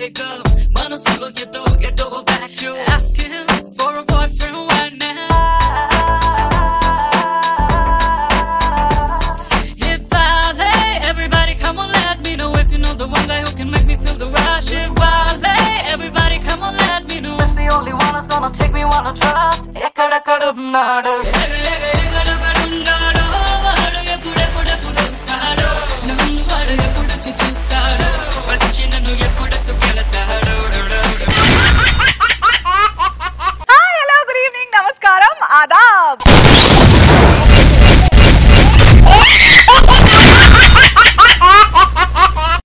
let it go. మనసులో ఏదో vacuum. Asking for a boyfriend right now. If Valley, everybody come on, let me know if you know the one guy who can make me feel the rush. If Valley, everybody come on, let me know. It's the only one that's gonna take me wanna trust. ఎక్కడెక్కడున్నాడు Adab.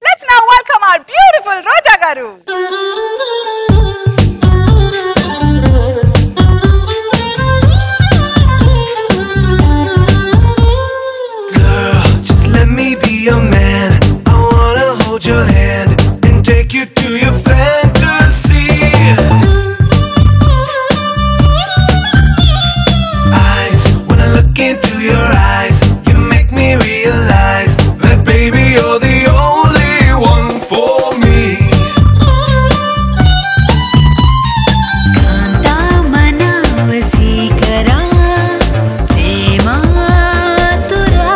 Let's now welcome our beautiful Roja Garu. Girl, just let me be your man. I wanna hold your hand and take you to your fantasy. Into your eyes, you make me realize that baby you're the only one for me. Kanta manavasikara prematura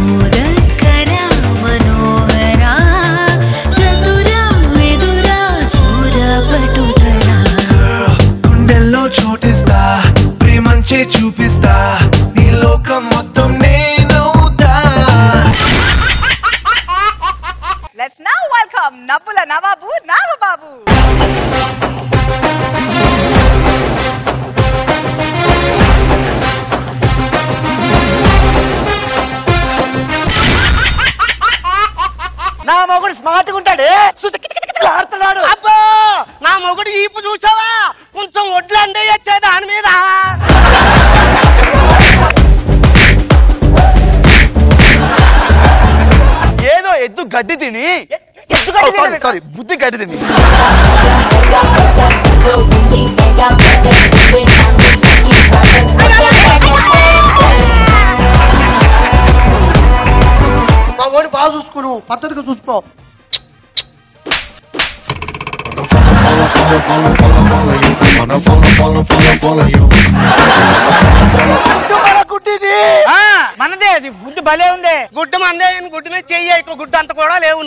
mudakara manohara chatura vidura chura patudara. Girl, gundello chotista ప్రేమంచే చూపిస్తా నీ లోకం మొత్తం నేనవుతా. Let's now welcome Nabula Navabu Navababu. నా మొగుడు smart గా ఉంటాడు ఆడుతున్నాడు. అబ్బో నా మొగుడు ఈపు చూసావా కొంచెం ఒడ్లు అండేయచ్చే దాని మీద. ఏదో ఎద్దు గడ్డి తిని సారీ బుద్ధి గడ్డి తిని మా వాడిని బాగా చూసుకోను పద్ధతిగా చూసుకో. మనదే అది గుడ్డు భలే ఉంది. గుడ్డు మందే గుడ్డు మీద చెయ్యి గుడ్డు అంత కూడా లేవు.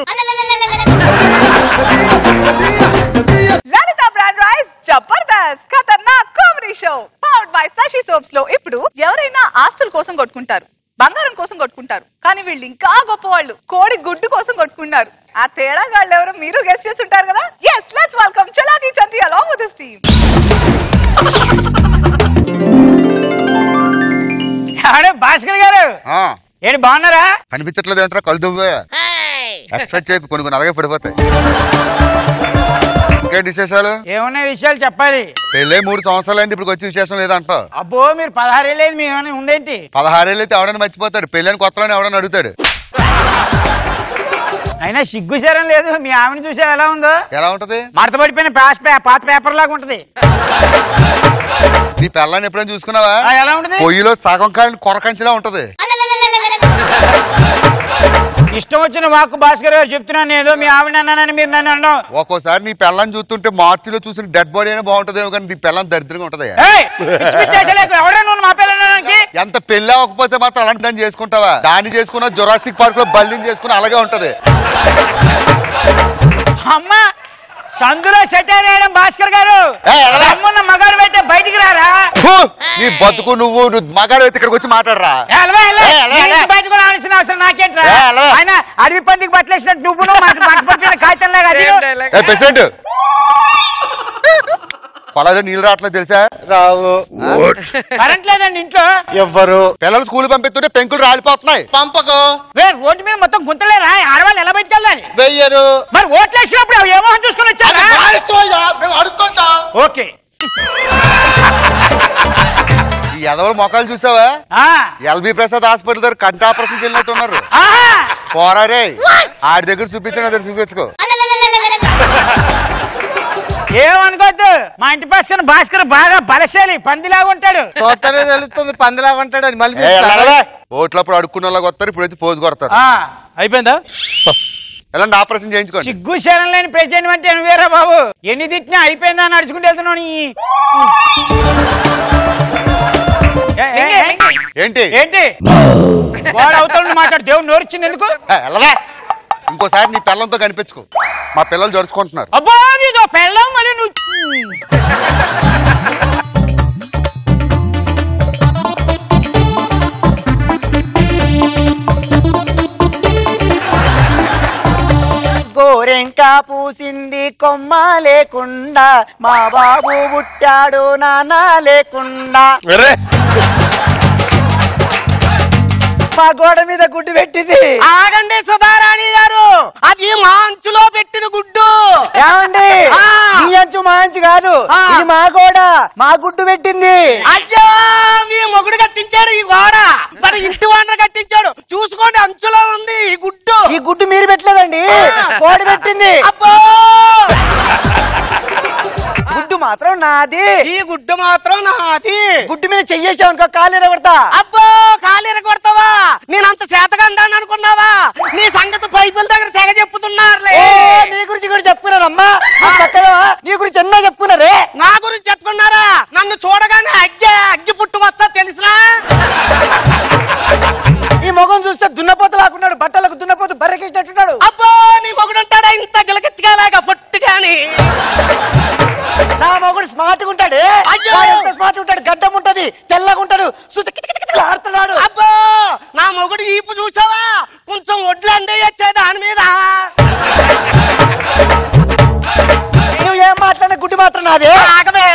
Lalita Brand Rice Jabardasth Khatarnak comedy show powered by Sasi soaps లో ఇప్పుడు ఎవరైనా ఆస్తుల కోసం కొట్టుకుంటారు, బంగారం కోసం కొట్టుకుంటారు, కానీ వీళ్ళు ఇంకా గొప్పవాళ్ళు కోడి గుడ్డు కోసం కొట్టుకున్నారు. ఆ తేడా వాళ్ళు ఎవరో మీరు గెస్ట్ చేస్తుంటారు కదా. yes let's welcome చలాకి Chanti along with his team. Bhaskar గారు ఏంటి బాగున్నారా? కనిపించట్లేదు ఏంట్రా కళ్ళు దువ్వే ఎక్స్పెక్ట్ చేయకు కొన్ని అలాగే పడిపోతాయి. ఇంకేంటి విశేషాలు? ఏమన్నా విషయాలు చెప్పాలి. పెళ్ళే 3 సంవత్సరాలు అయింది ఇప్పుడు వచ్చి విశేషం లేదంట. అబ్బో మీరు 16 ఏళ్ళు మీ ఉందేంటి? 16 ఏళ్ళు అయితే ఎవడని మర్చిపోతాడు, పెళ్ళని కొత్తలోనే ఎవడని అడుగుతాడు. అయినా సిగ్గుచారం లేదు. మీ ఆమెను చూసా ఎలా ఉందో? ఎలా ఉంటది? మడత పడిపోయిన పాత పేపర్ లాగా ఉంటది. నీ పెళ్ళని ఎప్పుడైనా చూసుకున్నావా? ఎలా ఉంటది? పొయ్యిలో సగం కాని కొరకంచిలా ఉంటది. ఇష్టం వచ్చిన వాక్కు భాస్కర్ గారు చెప్తున్నాను. ఏదో మీ ఆవిడ అన్నానని మీరు నన్ను అన్నాం. ఒక్కోసారి నీ పెళ్ళని చూస్తుంటే మార్చిలో చూసిన డెడ్ బాడీ అయినా బాగుంటదేమో కానీ నీ పెళ్ళని దరిద్రంగా ఉంటది. ఎంత పెళ్ళి అవ్వకపోతే మాత్రం అలాంటి దాన్ని చేసుకుంటావా? దాన్ని చేసుకున్న జొరాసిక్ పార్క్ లో బల్లిని చేసుకుని అలాగే ఉంటది. అమ్మా సందులో సెటైర్ వేయడం భాస్కర్ గారు. అమ్మున్న మగాడు అయితే బయటికి రారా? నీ బతుకు నువ్వు మగాడు అయితే ఇక్కడికి వచ్చి మాట్లాడరా. బయటకు రావాల్సిన అవసరం నాకేంట్రా? ఆయన అడవి పందికి బట్టలేసినట్టు నువ్వు కాగితం ప్రెసిడెంట్ పొలాల్లో నీళ్ళు రావట్లేదు తెలుసా? రావు. కరెంట్ లేదండి ఇంట్లో. ఎవ్వరు పిల్లలు స్కూల్ పంపిస్తుంటే పెంకులు రాలిపోతున్నాయి. పంపకు. రోడ్డు మీద మొత్తం గుంతలేరా? ఆడవాళ్ళు ఎలా బయటకు వెళ్ళాలి? వెయ్యరు. మరి ఓట్లు వేసినప్పుడు ఏమో చూసుకుని వచ్చారా? అడుగుతుంటా. ఓకే ఈ ఎదవల మొక్కలు చూసావా? ఎల్బీ ప్రసాద్ హాస్పిటల్ దగ్గర కంటి ఆపరేషన్ వెళ్ళినట్టు ఉన్నారు. పోరారే ఆడి దగ్గర చూపించండి, దగ్గర చూపించుకో. ఏమనుకోద్దు, మా ఇంటి పక్కన భాస్కర్ బాగా బలశాలి పందిలాగా ఉంటాడు. చూస్తేనే తెలుస్తుంది పందిలాగా ఉంటాడు అని. మళ్ళీ ఓట్లప్పుడు అడుక్కున్న వస్తారు, ఇప్పుడు వచ్చి పోజు కొడతారు. అయిపోయిందా? ఎలాంటి ఆపరేషన్ చేయించుకోండి. సిగ్గు శరం లేని ప్రెసిడెంట్ అంటే నువ్వేరా బాబు. ఎన్ని తిట్టినా అయిపోయిందా నడుచుకుంటూ వెళ్తున్నావు. ఏంటి ఏంటి వాడు అవుతాడు మాట్లాడు. దేవుడు నోరిచ్చింది ఎందుకు? వెళ్ళవా, ఇంకోసారి నీ పిల్లలతో కనిపించుకో. మా పిల్లలు జరుచుకుంటున్నారు. అబ్బా నీదో పెళ్ళం మళ్ళీ నువ్వు. గోరెంక పూసింది కొమ్మ లేకుండా, మా బాబు పుట్టాడు నాన్న లేకుండా. మా గోడ మీద గుడ్డు పెట్టింది. ఆగండి సుధారాణి గారు, అది మా అంచులో పెట్టిన గుడ్డు. ఏమండి, మీ అంచు మా అంచు కాదు, ఇది మా గోడ, మా గుడ్డు పెట్టింది. అయ్యో, మీ మొగుడు కట్టించాడు ఈ గోడ, మరి ఇంటి వాండ్ర కట్టించాడు. చూసుకోండి, అంచులో ఉంది ఈ గుడ్డు. ఈ గుడ్డు మీరు పెట్టలేదండి, కోడి పెట్టింది. అబ్బో, గుడ్డు మాత్రం నాది. ఈ గుడ్డు మాత్రం నాది. గుడ్డు మీద చెయ్యేసావు అనుకో, కాలు కొడతా. అబ్బో, కాలు కొడతావా? నేనంత శాతగా అంటాను అనుకున్నావా? నీ సంగతి పైపుల దగ్గర తెగ చెప్పుతున్నారులే. నీ గురించి కూడా చెప్పుకున్నారమ్మా. నీ గురించి ఎన్నో చెప్పుకున్నారే. నా గురించి చెప్పుకున్నారా? నన్ను చూడగానే అగ్గి పుట్టు వస్తా తెలిసినా? ఈ మొగం చూస్తే దున్నపోతు లాక్కున్నాడు, బట్టలకు దున్నపోతు బర్రెకిచ్చినట్టున్నాడు. అబ్బో, నీ మొగుడు ఉంటాడా ఇంత గిలకిచ్చగాలాగా పొట్టు గాని? నా మొగుడు స్మార్ట్ గా ఉంటాడు. స్మార్ట్ ఉంటాడు, గడ్డం ఉంటది, తెల్లగా ఉంటాడు, ఆడుతున్నాడు. అబ్బో, నా మొగుడు ఈపు చూసావా? కొంచెం ఒడ్లు అందేయచ్చే దాని మీద. నువ్వు ఏం మాట్లాడినా గుడ్డు మాత్రం నాదే. ఆగమే,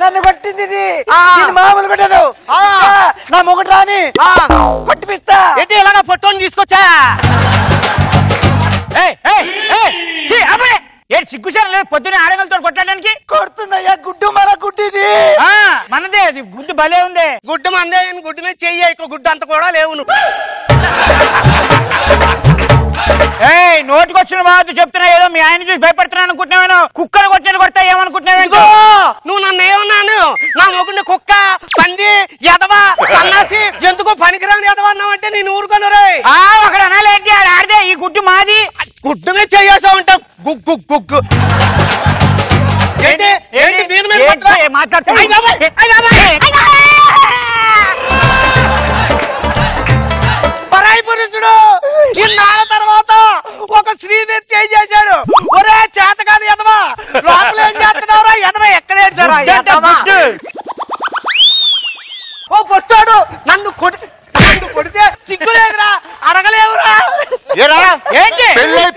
నన్ను కొట్టింది ఇది. మామూలు కొట్టాను. నా మొగుడు రాని కొట్టిపిస్తా. ఏంటి ఇలాగా ఫోటోని తీసుకొచ్చా? సిగ్గుశాలం లేదు, పొద్దున్నే ఆడగలతో కొట్టడానికి. కొడుతుందయ్యా, గుడ్డు మన గుడ్డు ఇది. మనదే, అది గుడ్డు భలే ఉంది. గుడ్డు మందే, గుడ్డు మీద చెయ్యి, గుడ్డు అంత కూడా లేవు. నువ్వు నోటికొచ్చిన బాధ చెప్తున్నా. ఏదో మీ ఆయన చూసి భయపడుతున్నాను అనుకుంటున్నాను. కుక్కను కొట్టిన కొడతా ఏమనుకుంటున్నావు? నువ్వు నన్ను ఏమన్నాను? నా మొగుడిని కుక్క, పంది, ఎదవా, సన్నాసి, ఎందుకు పనికిరాని ఎదవా అన్నావంటే నేను ఊరుకున్నారే. ఒకడు అనాలేంటి? ఆడదే, ఈ గుడ్డు మాది. గుడ్డు మీద చెయ్యేసా ఉంటాం. గుగ్గు గుగ్గు ఏంటి పరాయి పురుషుడు ఇన్నాళ్ళ తర్వాత ఒక స్త్రీని చేశాడు. ఒరే చేత కాదు ఎదవా, లోపల ఏం చేస్తున్నావురా? ఎదవా ఎక్కడ ఏడ్చారా? ఓ పొట్టాడు, నన్ను కొడితే సిగ్గులేదురా, అడగలేవురా. ఏంటి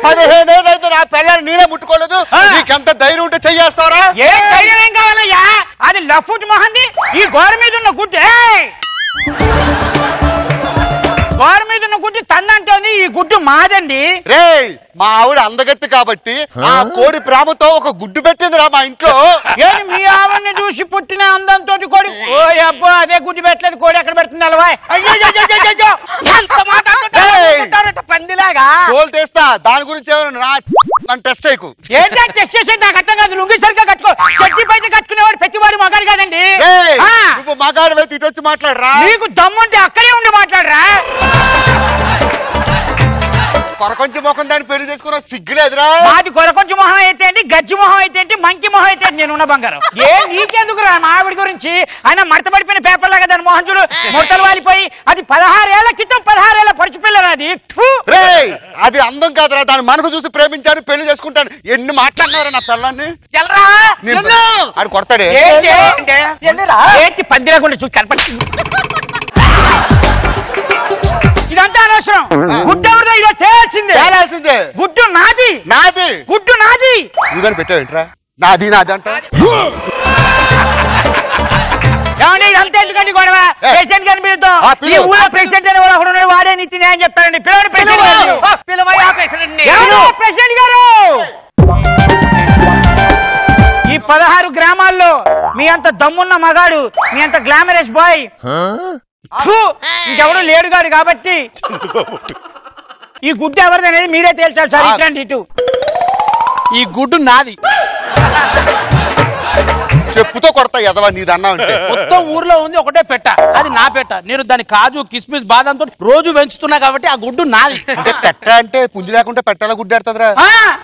15 ఏళ్ళు అయితే నా పిల్లలు నేనే ముట్టుకోలేదు, నీకెంత ధైర్యం ఉంటే చెయ్యేస్తారా? ఏ ధైర్యం ఏం కావాలయ్యా? అది లఫ్ట్ మొహంది. ఈ గోడ మీద ఉన్న గుడ్డే, గోడ మీద ఉన్న గుడ్డు తందంటోంది. ఈ గుడ్డు మాదండి. రే, మా ఆవిడ అందగత్తి కాబట్టి ఆ కోడి ప్రేమతో ఒక గుడ్డు పెట్టిందిరా మా ఇంట్లో. ఏంటి మీ ఆవిడని చూసి పుట్టిన అందంతో కోడి? ఓ అబ్బో, అదే గుడ్డు పెట్టలేదు, కోడి ఎక్కడ పెడుతుంది అలవా? పందిలాగా తోలు తెస్తా, దాని గురించి నన్ను టెస్ట్ చేయకు. ఏంటంటే టెస్ట్ చేసేది నాకు అర్థం కాదు. లుంగి సరిగ్గా కట్టుకో. చెట్టి పైన కట్టుకునేవాడు ప్రతివాడు మగాడు కాదండి. నువ్వు మగాడు అయితే ఇటు వచ్చి మాట్లాడరా. నీకు దమ్ముంటే అక్కడే ఉండి మాట్లాడరా. కొరకొంచి మొఖం దాన్ని పెళ్లి చేసుకున్న సిగ్గులేదురా? మాది కొరకొంచి మొహం అయితే ఏంటి, గజ్జి మొహం అయితే ఏంటి, మంకి మొహం అయితే నేనున్న బంగారం. నీకెందుకు రా మా ఆవిడ గురించి? ఆయన మడత పడిపోయిన పేపర్ లాగా దాని మొహం చూడు, ముడతలు వాలిపోయి. అది 16 ఏళ్ల క్రితం 16 ఏళ్ల పడుచు పిల్లరా అది. అది అందం కాదురా, దాని మనసు చూసి ప్రేమించాను, పెళ్లి చేసుకుంటాను. ఎన్ని మాట్లాడినారా నా పిల్లాన్ని? ఆడు కొడతాడే. ఏంటి పద్ది లేకుండా చూసి కనపడి ఇదంతా అనవసరం. గుడ్డు ఎవరిదో ఇదో తేల్సిందే. గుడ్డు నాది, గుడ్డు నాది. నువ్వు పెట్టావేంట్రా? నాది అంట. ఏమండి ఇదంతా ఎందుకండి గొడవ? ప్రెసిడెంట్ గారిని పిలుద్దాం. ఈ ఊళ్ళో ప్రెసిడెంట్ అని ఒకడు ఉన్నాడు, వాడే నీతి న్యాయం చెప్తాడండి. పిలవండి ప్రెసిడెంట్ గారు. ఈ 16 గ్రామాల్లో మీ అంత దమ్మున్న మగాడు, మీ అంత గ్లామరస్ బాయ్ ఇంకెవడు లేడుగాడు కాబట్టి ఈ గుడ్డు ఎవరిది అనేది మీరే తేల్చాలి సార్. ఇట్లాంటి ఇటు ఈ గుడ్డు నాది. చెప్పుతో కొడతా ఎదవా నీదన్నా ఉంటే. మొత్తం ఊర్లో ఉంది ఒకటే పెట్ట, అది నా పెట్ట. నేను దాని కాజు కిస్మిస్ బాదంతో రోజు పెంచుతున్నా కాబట్టి ఆ గుడ్డు నాది. అంటే పెట్ట అంటే పుంజు లేకుంటే పెట్టాల గుడ్డు ఆడుతుందిరా.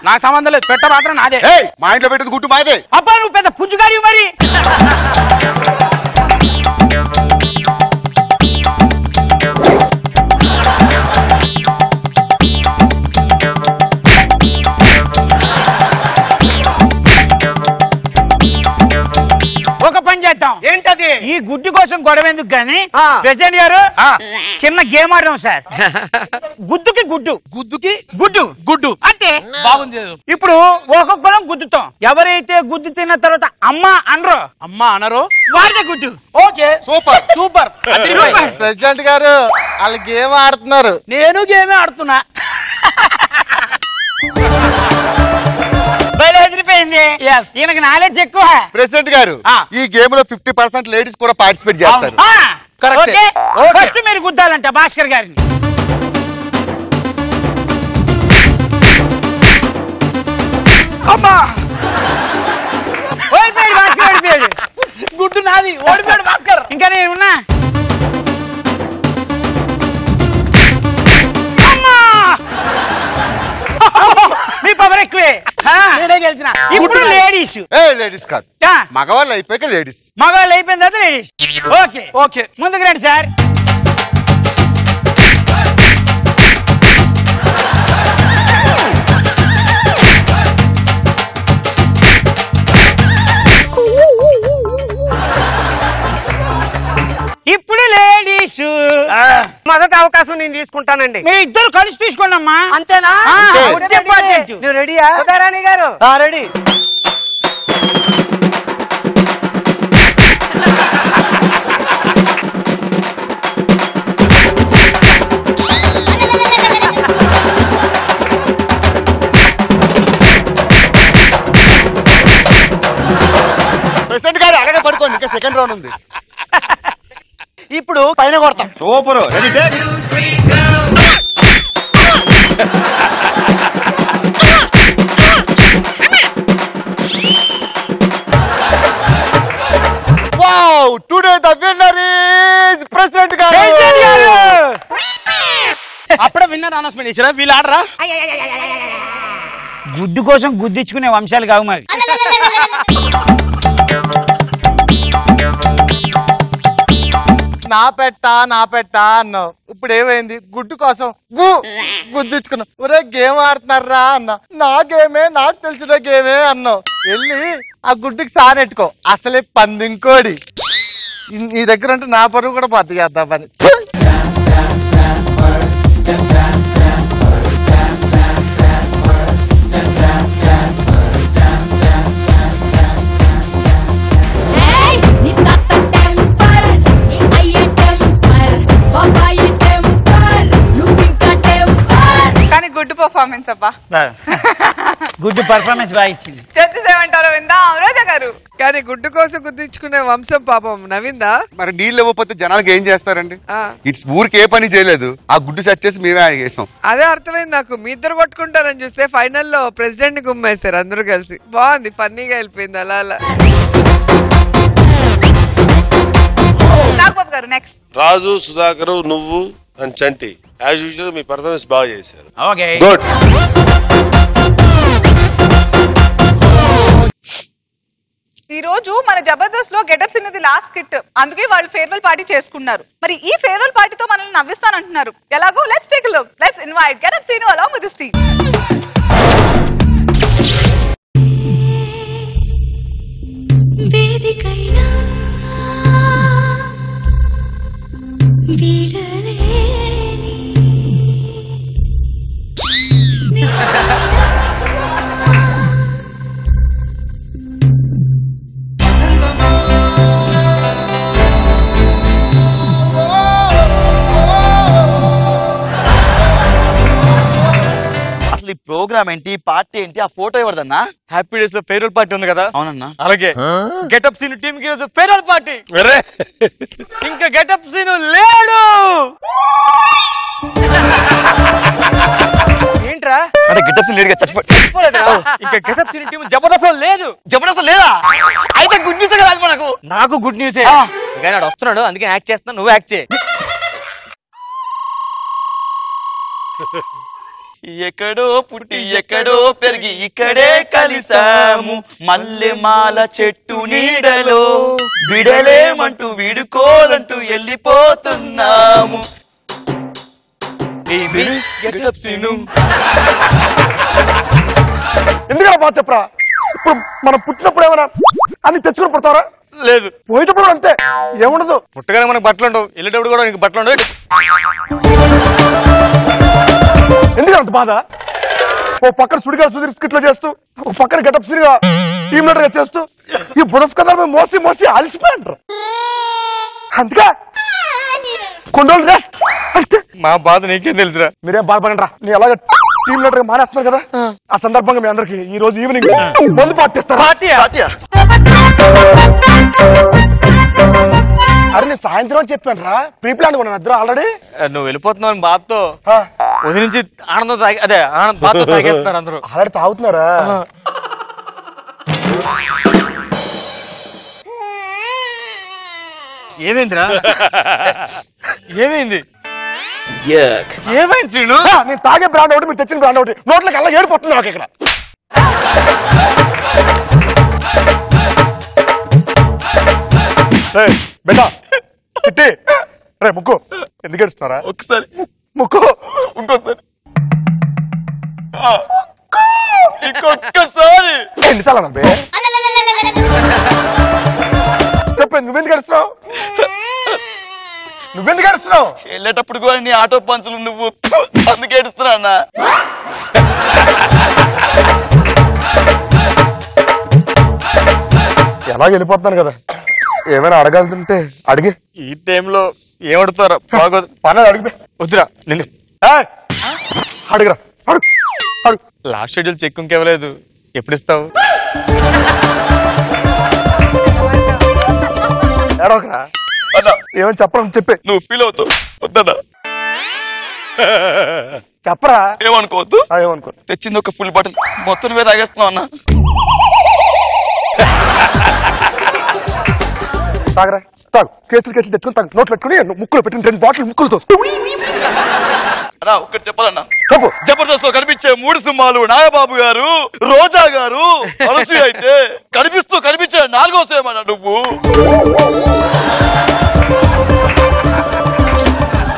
నాకు సంబంధం లేదు, పెట్ట మాత్రం నాదే. మా ఇంట్లో పెట్టేది గుడ్డు మాదే. అబ్బా నువ్వు పెద్ద పుంజుగాడి మరి. ఒక పని చేద్దాం. ఏంటది? ఈ గుడ్డు కోసం గొడవ ఎందుకు గాని ప్రెసిడెంట్ గారు చిన్న గేమ్ ఆడదాం సార్. గుద్దుకి గుడ్డు, గుద్దుకి గుడ్డు గుడ్డు అంటే బాగుంది. ఇప్పుడు ఒక్కొక్కరం గుద్దుతాం. ఎవరైతే గుద్దు తిన్న తర్వాత అమ్మ అనరో, అమ్మ అనరు, వాళ్ళే గుడ్డు. Okay super super. ప్రెసిడెంట్ గారు వాళ్ళు గేమ్ ఆడుతున్నారు. నేను గేమే ఆడుతున్నా. ఎదిరిపోయింది. ఈయనకి నాలెడ్జ్ ఎక్కువ. ప్రెసిడెంట్ గారు ఈ గేమ్ లో 50% లేడీస్ కూడా పార్టిసిపేట్ చేస్తారు. ఓకే ఫస్ట్ మీరు గుద్దాలంట భాస్కర్ గారిని. అమ్మా ఓడిపోయాడు భాస్కర్, ఓడిపోయాడు. గుడ్డు నాది, ఓడిపోయాడు భాస్కర్. ఇంకా నేను ఉన్నా. మీ పవర్ ఎక్కువే. నేనే గెలిచిన. ఇప్పుడు లేడీస్. లేడీస్ కాదు, మగవాళ్ళు అయిపోయాక లేడీస్. మగవాళ్ళు అయిపోయిన తర్వాత లేడీస్. ఓకే ఓకే ముందుకు రండి సార్. ఇప్పుడు లేడీస్. మొదటి అవకాశం నేను తీసుకుంటానండి. మీరు ఇద్దరు కలిసి తీసుకోండమ్మా. అంతేనా? నువ్వు రెడీయా సుధారాణి గారు? రెడీ. ప్రెసిడెంట్ గారు అలాగే పడుకోండి, ఇంకా సెకండ్ రౌండ్ ఉంది. ఇప్పుడు పైన కొడతాం. Super. Wow, today the winner is president గారు. అప్పుడే విన్నర్ అనౌన్స్మెంట్ చేసిరా, వీళ్ళు ఆడరా. గుడ్డు కోసం గుద్దించుకునే వంశాలు కావు మరి. నా పెట్ట అన్నావు. ఇప్పుడు ఏమైంది? గుడ్డు కోసం గుద్దించుకున్నావు. ఒరే గేమ్ ఆడుతున్నారా అన్నా. నా గేమే, నాకు తెలిసిన గేమే అన్నావు. వెళ్ళి ఆ గుడ్డుకి సానెట్టుకో. అసలే పందింకోడి. నీ దగ్గర అంటే నా పరువు కూడా పత్తి చేద్దాం పని. కానీ గుడ్ పర్ఫార్మెన్స్ అబ్బా. గుడ్ పర్ఫార్మెన్స్ బాగా ఇచ్చింది. జడ్జెస్ ఏమంటారో విందాం. రోజా గారు. కానీ గుడ్డు కోసం గుద్దించుకునే వంశం పాపం నవ్విందా? మరి నీళ్ళు ఇవ్వకపోతే జనాలకు ఏం చేస్తారండి? ఇట్స్ ఊరికి ఏ పని చేయలేదు, ఆ గుడ్డు సెట్ చేసి మేమే అడిగేసాం. అదే అర్థమైంది నాకు. మీ ఇద్దరు కొట్టుకుంటారని చూస్తే ఫైనల్లో ప్రెసిడెంట్ ని గుమ్మేస్తారు అందరూ కలిసి. బాగుంది, ఫన్నీగా వెళ్ళిపోయింది అలా అలా. నాగబాబు గారు నెక్స్ట్. రాజు, సుధాకర్, నువ్వు and Chanti as usual me performance బాగా చేశారు. Okay good. ఈ రోజు మన జబర్దస్త్ లో గెటప్ సిన్నది లాస్ట్ స్కిట్, అందుకే వాళ్ళు ఫేర్వెల్ పార్టీ చేసుకున్నారు. మరి ఈ ఫేర్వెల్ పార్టీతో మనల్ని నవ్విస్తానంటున్నారు. ఎలాగో let's take a look. Let's invite Getup Seenu along with this team. వేదికైనా వీడలేని అసలు ఈ ప్రోగ్రామ్ ఏంటి, పార్టీ ఏంటి, ఆ ఫోటో ఎవరిదన్నా? హ్యాపీ డేస్ లో ఫేర్వెల్ పార్టీ ఉంది కదా. అవునన్నా. అలాగే గెటప్ సీన్ టీమ్ కి ఫేర్వెల్ పార్టీ. ఇంకా గెటప్ సీన్ లేడు. ఏంట్రా అంటే గెటప్ సీన్ లేడుగా చచ్చిపోలేదా ఇంకా గెటప్ సీన్ టీం జబర్దస్త్ లేదు లేదా అయితే గుడ్ న్యూస్ కదా మనకు నాకు గుడ్ న్యూసే ఇంకా నాడు వస్తున్నాడు అందుకే యాక్ట్ చేస్తున్నా నువ్వు యాక్ట్ చేయి ఎక్కడో పుట్టి ఎక్కడో పెరిగి ఇక్కడే కలిసాము మల్లెమాల చెట్టు నీడలో విడలేమంటూ వీడుకోలంటూ వెళ్ళిపోతున్నాము ఎందుకలా బాగా చెప్పరా ఇప్పుడు మనం పుట్టినప్పుడు ఏమైనా అన్ని తెచ్చుకుని పుడతారా లేదు పోయేటప్పుడు అంతే ఏముండదు పుట్టగానే మనకు బట్టలు ఉండవు వెళ్ళేటప్పుడు కూడా నీకు బట్టలు ఉండవు ఎందుకంత బాధ ఓ పక్కన సుడిగా సుధీర్ స్కిట్లో చేస్తూ ఓ పక్కన గెటప్ సిరిగా టీమ్ లీడర్ గా చేస్తూ ఈ పురస్కారాలు మోసి మోసి అలసిపోయారు అందుకే కొన్ని రోజులు రెస్ట్ అంటే మా బాధ నీకేం తెలుసురా మీరేం బాధపడండి రా నీ అలాగే టీమ్ లీడర్ గా మానేస్తున్నారు కదా ఆ సందర్భంగా మీ అందరికి ఈ రోజు ఈవినింగ్ మందు పార్టీస్తారు అరే నేను సాయంత్రం చెప్పాను రా ప్రీ ప్లాన్ కొన్నాను అద్దరు ఆల్రెడీ నువ్వు వెళ్ళిపోతున్నావు బాధతో ఉదయం నుంచి ఆనందం అదే ఆనందం బాధతో తాగేస్తున్నారు అందరూ ఆల్రెడీ తాగుతున్నారా ఏమైందిరా ఏమైంది ఏమైంది శ్రీను నేను తాగే బ్రాండ్ ఒకటి మీరు తెచ్చిన బ్రాండ్ ఒకటి నోట్లకి అలా ఏడిపోతుంది నాకు ఇక్కడ బెటా చిట్టి రే ముక్కు ఎందుకు ఏడుస్తున్నారా ఒకసారి ముక్కు ఇంకోసారి ఇంకొక్కసారి ఎన్నిసార్లు అన్నా బే చెప్పండి నువ్వెందుకు ఏడుస్తున్నావు నువ్వెందుకు ఏడుస్తున్నావు వెళ్ళేటప్పుడు కూడా నీ ఆటో పంచులు నువ్వు అందుకు ఏడుస్తున్నా అన్న ఎలా వెళ్ళిపోతున్నాను కదా ఏమైనా అడగాలంటే అడిగి ఈ టైంలో ఏమడుతారా బాగోదు పని అడిగి వద్దురా నిన్ను అడిగిరా అడుగు లాస్ట్ షెడ్యూల్ చెక్ ఇంకెవ్వలేదు ఎప్పుడు ఇస్తావు ఏడవకరా అన్నా ఏమని చెప్పాలని చెప్పే నువ్వు ఫీల్ అవుతావు వద్దన్నా చెప్పరా ఏమనుకోవద్దు ఏమనుకో తెచ్చింది ఒక ఫుల్ బాటిల్ మొత్తం మీద తాగేస్తున్నావు అన్న తాగరా తాగు కేసులు తెచ్చుకుని తాగు నోట్లు పెట్టుకుని ముక్కులు పెట్టిన 2 బాటిల్ ముక్కులతో అన్నా ఒక్కటి చెప్పాలన్నా చెప్పు జబర్దస్త్ లో కనిపించే 3 సింహాలు నాగబాబు గారు రోజా గారు అనసూయ అయితే కనిపించే 4వ సేమన్నా నువ్వు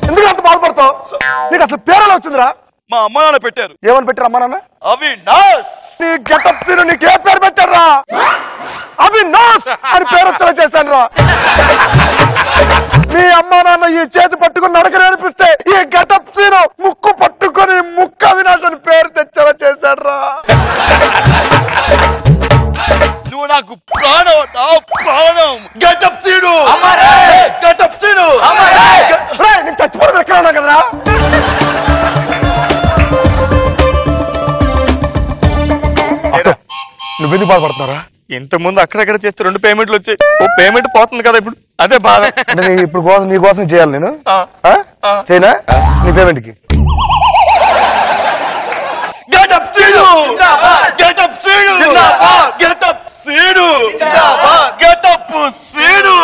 ఎందుకు అంత బాధపడతావు నీకు అసలు పేరెలా వచ్చిందిరా మా అమ్మ నాన్న పెట్టారు ఏమని పెట్టారు అమ్మ నాన్న అవినాష్ నీ గెటప్ సీను నీకు ఏ పేరు పెట్టారా అవినాష్ అని పేరు వచ్చేలా చేశాను రా మీ అమ్మ నాన్న ఈ చేతి పట్టుకుని నడక నేర్పిస్తే ఈ గెటప్ సీను ముక్కు పట్టుకొని ముక్కు అవినాష్ అని పేరు తెచ్చేలా చేశాడు రా నువ్వు నాకు ప్రాణం గెటప్ సీను గెటప్ సీను నేను చచ్చిపోవడం ఎక్కడ ఉన్నా కదరా నువ్వెందుకు బాధపడుతున్నారా ఇంతకుముందు అక్కడక్కడ చేస్తే 2 పేమెంట్లు వచ్చాయి ఓ పేమెంట్ పోతుంది కదా ఇప్పుడు అదే బాధ ఇప్పుడు నీ కోసం చేయాలి నేను చేయనా నీ పేమెంట్ కి getup Seenu getup Seenu getup Seenu getup Seenu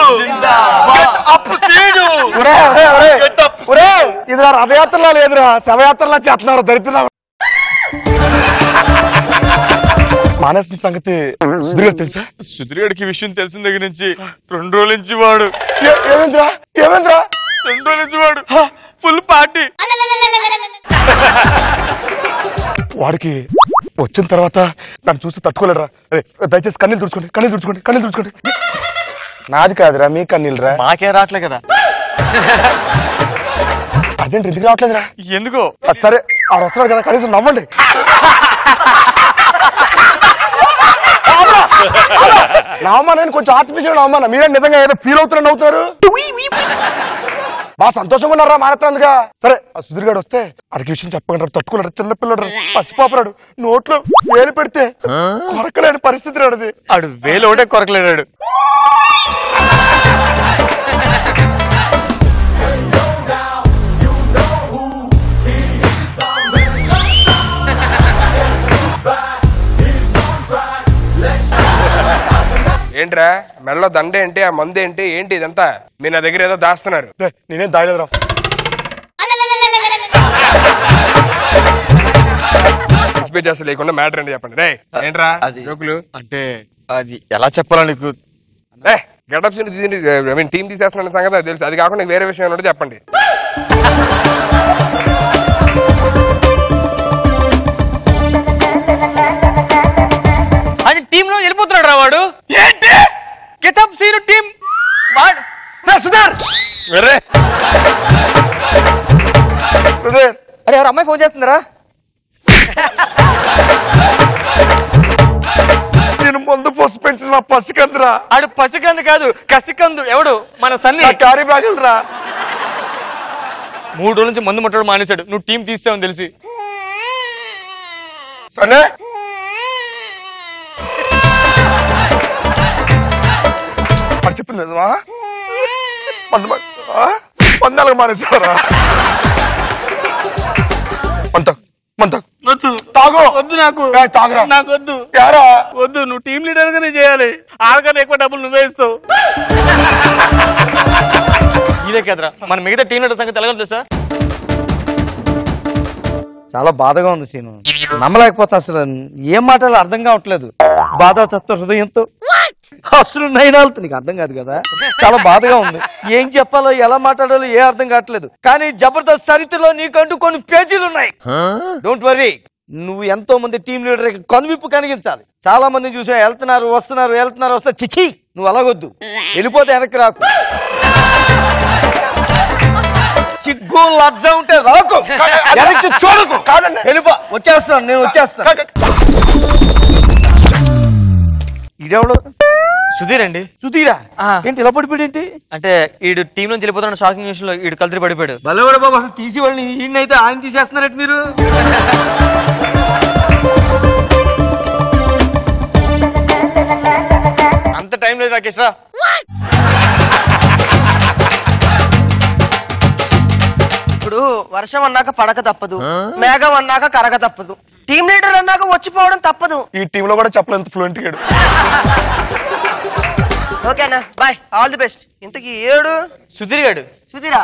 getup Seenu ఇది రథయాత్రలా లేదురా శవయాత్రలా చేస్తున్నారు దరిద్ర మానేసిన సంగతి సుధీర్ తెలుసా సుధీర్కి విషయం తెలిసిన దగ్గర నుంచి 2 రోజుల నుంచి వాడు ఏమేంద్రా 2 రోజుల నుంచి వాడు ఫుల్ పార్టీ వాడికి వచ్చిన తర్వాత నన్ను చూసి తట్టుకోలేరా దయచేసి కన్నీళ్ళు తుడుచుకోండి నాది కాదురా మీ కన్నీళ్ళరా మాకేం రావట్లే కదా అదేంటి ఎందుకు రావట్లేదురా ఎందుకో సరే ఆ వస్తున్నాడు కదా కనీసం నవ్వండి నవ్వమా నేను కొంచెం ఆర్టిఫిషియల్ నవ్వమన్నా మీరే నిజంగా ఏదో ఫీల్ అవుతున్నారు బాగా సంతోషంగా ఉన్నారా మానేస్తున్నందుగా సరే ఆ సుధీర్ గారు వస్తే అడిగి విషయం చెప్పకుండా తట్టుకున్నాడు చిన్నపిల్లడు పసిపాపరాడు నోట్లో వేలు పెడితే కొరకలేని పరిస్థితి రాడు ఆడు వేలు ఒకటే కొరకలేడు ఏంట్రా మెడలో దండ ఏంటి ఆ మందు ఏంటి ఏంటి ఇదంతా మీరు నా దగ్గర ఏదో దాస్తున్నారు. నేనేం దాయలేదురా. చేస్తా లేకుండా మ్యాటర్ ఏంటి చెప్పండి. రే ఏంట్రా జోకులు అంటే అది ఎలా చెప్పాలా నీకు? గెటప్స్ టీం తీసేస్తున్న సంగతి అది తెలుసు. అది కాకుండా వేరే విషయం ఉన్నట్టు చెప్పండి. అని టీమ్ లో వెళ్ళిపోతున్నాడు రా వాడు. ఏంటి గెటప్ సీను టీం సుధీర్. అరే ఎవరు అమ్మాయి ఫోన్ చేస్తుందరా? నేను ముందు పసు పెంచిన నా పసికందురా. ఆడు పసికందు కాదు కసికందు. ఎవడు? మన సన్ని క్యారీ బ్యాగులు రా. 3 రోజుల నుంచి మందు ముట్టడం మానేశాడు. నువ్వు టీం తీస్తావని తెలిసి. సరే అది చెప్పింది నిజమా? మందాలకు మానేసారా? తాగు. వద్దు నాకు. తాగురా. నాకు వద్దు. వద్దు. నువ్వు టీం లీడర్ గానే చేయాలి. ఆడకన్నా ఎక్కువ డబ్బులు నువ్వే ఇస్తావు. ఇదే కదరా మన మిగతా టీం లీడర్ సంగతి ఎలాగో తెలుసా? చాలా బాధగా ఉంది సీను. నమ్మలేకపోతే అసలు ఏం మాటలు అర్థం కావట్లేదు. బాధాతత్వ హృదయంతో అసలు నైనాలతో నీకు అర్థం కాదు కదా. చాలా బాధగా ఉంది. ఏం చెప్పాలో ఎలా మాట్లాడాలో ఏ అర్థం కావట్లేదు. కానీ జబర్దస్త్ చరిత్రలో నీకంటూ కొన్ని పేజీలు ఉన్నాయి. Don't worry. నువ్వు ఎంతో మంది టీం లీడర్ కనువిప్పు కలిగించాలి. చాలా మంది చూసా వెళ్తున్నారు వస్తున్నారు. చిచి నువ్వు అలాగొద్దు. వెళ్ళిపోతే వెనక్కి రాకు. సిగ్గు లజ్జ ఉంటే రాకు. వెనక్కి చూడకు. కాదండి వెళ్ళిపో. నేను వచ్చేస్తాను. ఇదెవడు? సుధీర్ అండి. సుధీరా? ఏంటి ఇలా పడిపోయాడు ఏంటి? అంటే ఈడు టీం నుంచి వెళ్ళిపోతున్న షాకింగ్ న్యూస్ లో ఈడు కలిసి పడిపోయాడు. బలవాడు బాబు. అసలు తీసి వాళ్ళని ఈయనైతే ఆయన తీసేస్తున్నారట మీరు. అంత టైం లేదు రాకేష్ రా. ఇప్పుడు వర్షం అన్నాక పడక తప్పదు, మేఘం అన్నాక కరగ తప్పదు, టీం లీడర్ అన్నాక వచ్చిపోవడం తప్పదు. ఈ టీంలో కూడా చెప్పలేదు ఫ్లూయెంట్ గాడు. ఓకేనా బాయ్, ఆల్ ది బెస్ట్. ఇంతకీ ఏడు సుధీర్ గాడు. సుధీరా?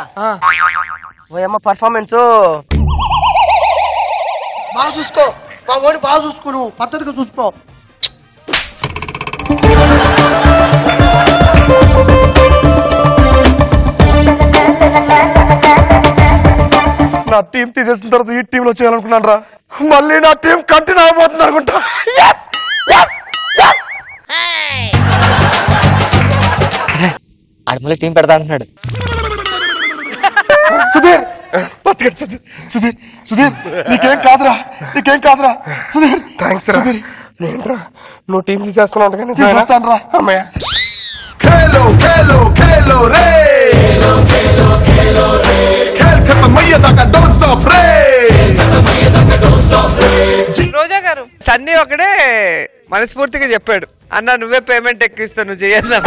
ఓయమ్మ పర్ఫార్మెన్స్ బాగా చూసుకో. మా వాడిని బాగా చూసుకో. నువ్వు పద్ధతిగా చూసుకో. నా టీం తీసేసిన తర్వాత ఈ టీంలో చేయాలనుకున్నాను రా. మళ్ళీ నా టీం కంటిన్యూ అవబోతుంది అనుకుంటా. ఆడు మళ్ళీ టీం పెడతా అంటున్నాడు. సుధీర్ సుధీర్ సుధీర్ నీకేం కాదురా. సుధీర్ థ్యాంక్స్ రా. నేనురా నువ్వు టీం తీసేస్తున్నావు కానీ తీసేస్తాను రా. అమ్మయ్య. खेलो खेलो खेलो रे खेलो खेलो खेलो रे खेल खत्म मయ్యే దాకా డోంట్ స్టాప్ రే ఖతం మయ్యే దాకా డోంట్ స్టాప్ రే. రోజా గారు సన్నీ ఒకడే మనస్ఫూర్తిగా చెప్పాడు, అన్న నువ్వే పేమెంట్ ఎక్కిస్తావు నువ్వు చేయన్నా.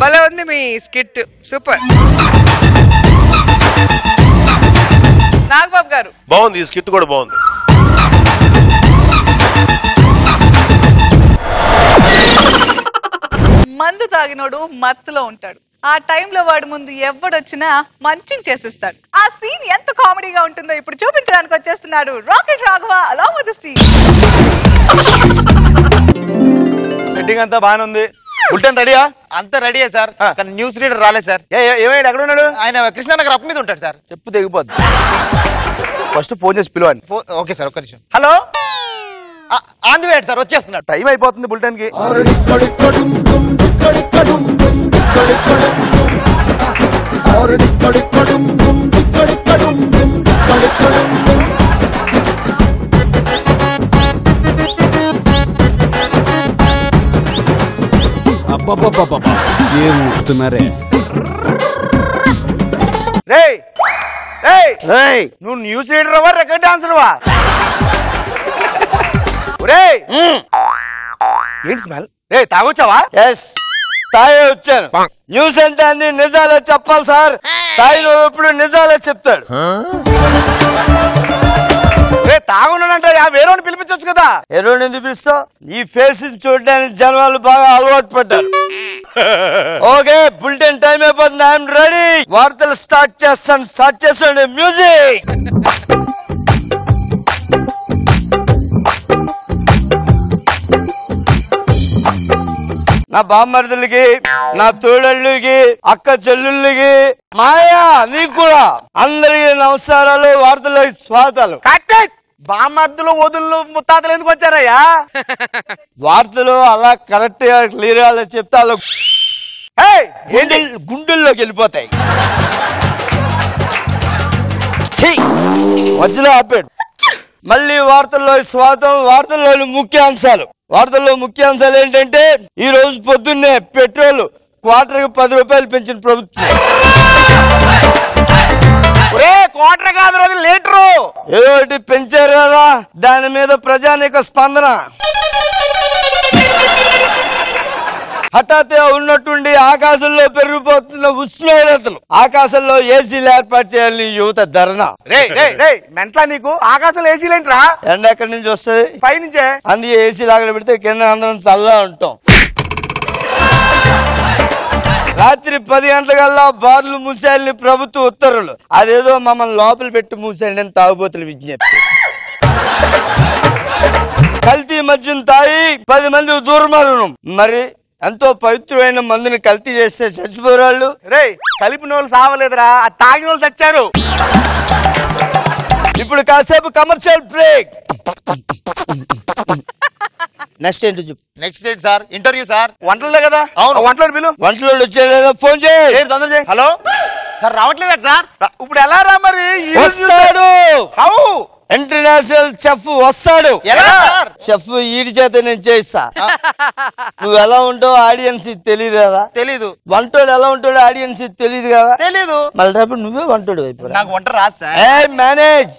భలే ఉంది మీ స్కిట్, సూపర్. నాగబాబు గారు బాగుంది. ఈ స్కిట్ కూడా బాగుంది. మందు తాగినోడు మత్తులో ఉంటాడు. ఆ టైంలో వాడు ముందు ఎవడొచ్చినా మంచిని చేసేస్తాడు. ఆ సీన్ ఎంత కామెడీగా ఉంటుందో ఇప్పుడు చూపించడానికి వచ్చేస్తున్నాడు rocket Raghava along with the team. Setting అంతా బాగానే ఉంది. బుల్టన్ రెడీయా? అంతా రెడీయే సార్. కానీ న్యూస్ రీడర్ రాలేదు సార్. ఏమైనా ఎక్కడ ఉన్నాడు? ఆయన కృష్ణానగర్ అప్ మీద ఉంటాడు సార్. చెప్పు తెగిపోద్ది. ఫస్ట్ ఫోన్ చేసి పిలవండి. ఓకే సార్, ఒక్క నిమిషం. Hello, on the way sir, వచ్చేస్తున్నాడు. టైం అయిపోతుంది బుల్టన్ కి. అబ్బబ్బబ్బబ్బా ఏం ఊపుతున్నారే. నువ్వు న్యూస్ రీడర్ వా రికార్డ్ డాన్సర్ వా? ఏంటి స్మెల్? తాగొచ్చావా? తాగే వచ్చాను. న్యూస్ అంటే అన్ని నిజాలే చెప్పాలి సార్. తాయి ఎప్పుడు నిజాలే చెప్తాడు. తాగున్నానంటే వేరే పిలిపించవచ్చు కదా. ఎరువుని పిలుస్తావు? ఈ ఫేస్ చూడడానికి జనాలు బాగా అలవాటు పడ్డారు. ఓకే, బులెటిన్ టైం అయిపోతుంది. I'm ready. వార్తలు స్టార్ట్ చేస్తాను. మ్యూజిక్. నా బామ్మర్దులకి, నా తోడళ్ళకి, అక్క చెల్లుళ్ళకి, మాయా నీకు కూడా అందరికి నమస్కారాలు. వార్తలకు స్వాగతాలు. బామ్మర్దులు వదులు ముత్తాతలు ఎందుకు వచ్చారయ్యా? వార్తలు అలా కరెక్ట్ గా క్లియర్ గా చెప్తే అలా గుండెల్లోకి వెళ్ళిపోతాయి. మధ్యలో ఆపాడు. మళ్ళీ వార్తల్లో స్వాగతం. వార్తల్లోని ముఖ్యాంశాలు ఏంటంటే ఈ రోజు పొద్దున్నే పెట్రోల్ క్వార్టర్కి 10 రూపాయలు పెంచిన ప్రభుత్వం. క్వార్టర్ కాదు రోజు లీటరు ఏదో ఒకటి పెంచారు కదా, దాని మీద ప్రజానీక స్పందన. హఠాత్తుగా ఉన్నట్టుండి ఆకాశంలో పెరిగిపోతున్న ఉష్ణోగ్రతలు, ఆకాశంలో ఏసీలు ఏర్పాటు చేయాలని యువత ధర్నా. మెంట్లా నీకు? ఆకాశంలో ఏసీలు ఏంట్రా? ఎండ ఎక్కడి నుంచి వస్తుంది? పైనుంచే. అందుకే ఏసీ లాగా పెడితే కింద అందరం చల్లగా ఉంటాం. రాత్రి 10 గంటలకల్లా బార్లు మూసేయాలని ప్రభుత్వ ఉత్తర్వులు. అదేదో మమ్మల్ని లోపల పెట్టి మూసేయండి అని తాగుబోతుల విజ్ఞప్తి. కల్తీ మద్యం తాగి 10 మంది దుర్మరణం. మరి ఎంతో పవిత్రమైన మందుని కల్తీ చేస్తే చచ్చిపోరాళ్ళు. కలిపిన వాళ్ళు సావలేదురా, తాగిన వాళ్ళు చచ్చారు. ఇప్పుడు కాసేపు కమర్షియల్ బ్రేక్. నెక్స్ట్ ఏంటో చెప్పు. నెక్స్ట్ ఏంటి సార్? Interview sir. వంటలే కదా? అవును, వంటలు పిలు. వంటలో వచ్చేదా? ఫోన్ చేయి. తొందర చేయి. హలో సార్, రావట్లేదు సార్. ఇప్పుడు ఎలా రా? మరి వస్తాడు. ఇంటర్నేషనల్ చెఫ్ వస్తాడు. చెఫ్ ఈడి చేత నేను చేయిస్తా. నువ్వు ఎలా ఉంటావు ఆడియన్స్ తెలియదు కదా? తెలీదు. వంటోడు ఎలా ఉంటాడు ఆడియన్స్ తెలియదు కదా? తెలీదు. మళ్ళీ రేపు నువ్వే వంటోడు అయిపోయి. నాకు వంట రాదు సార్. మేనేజ్.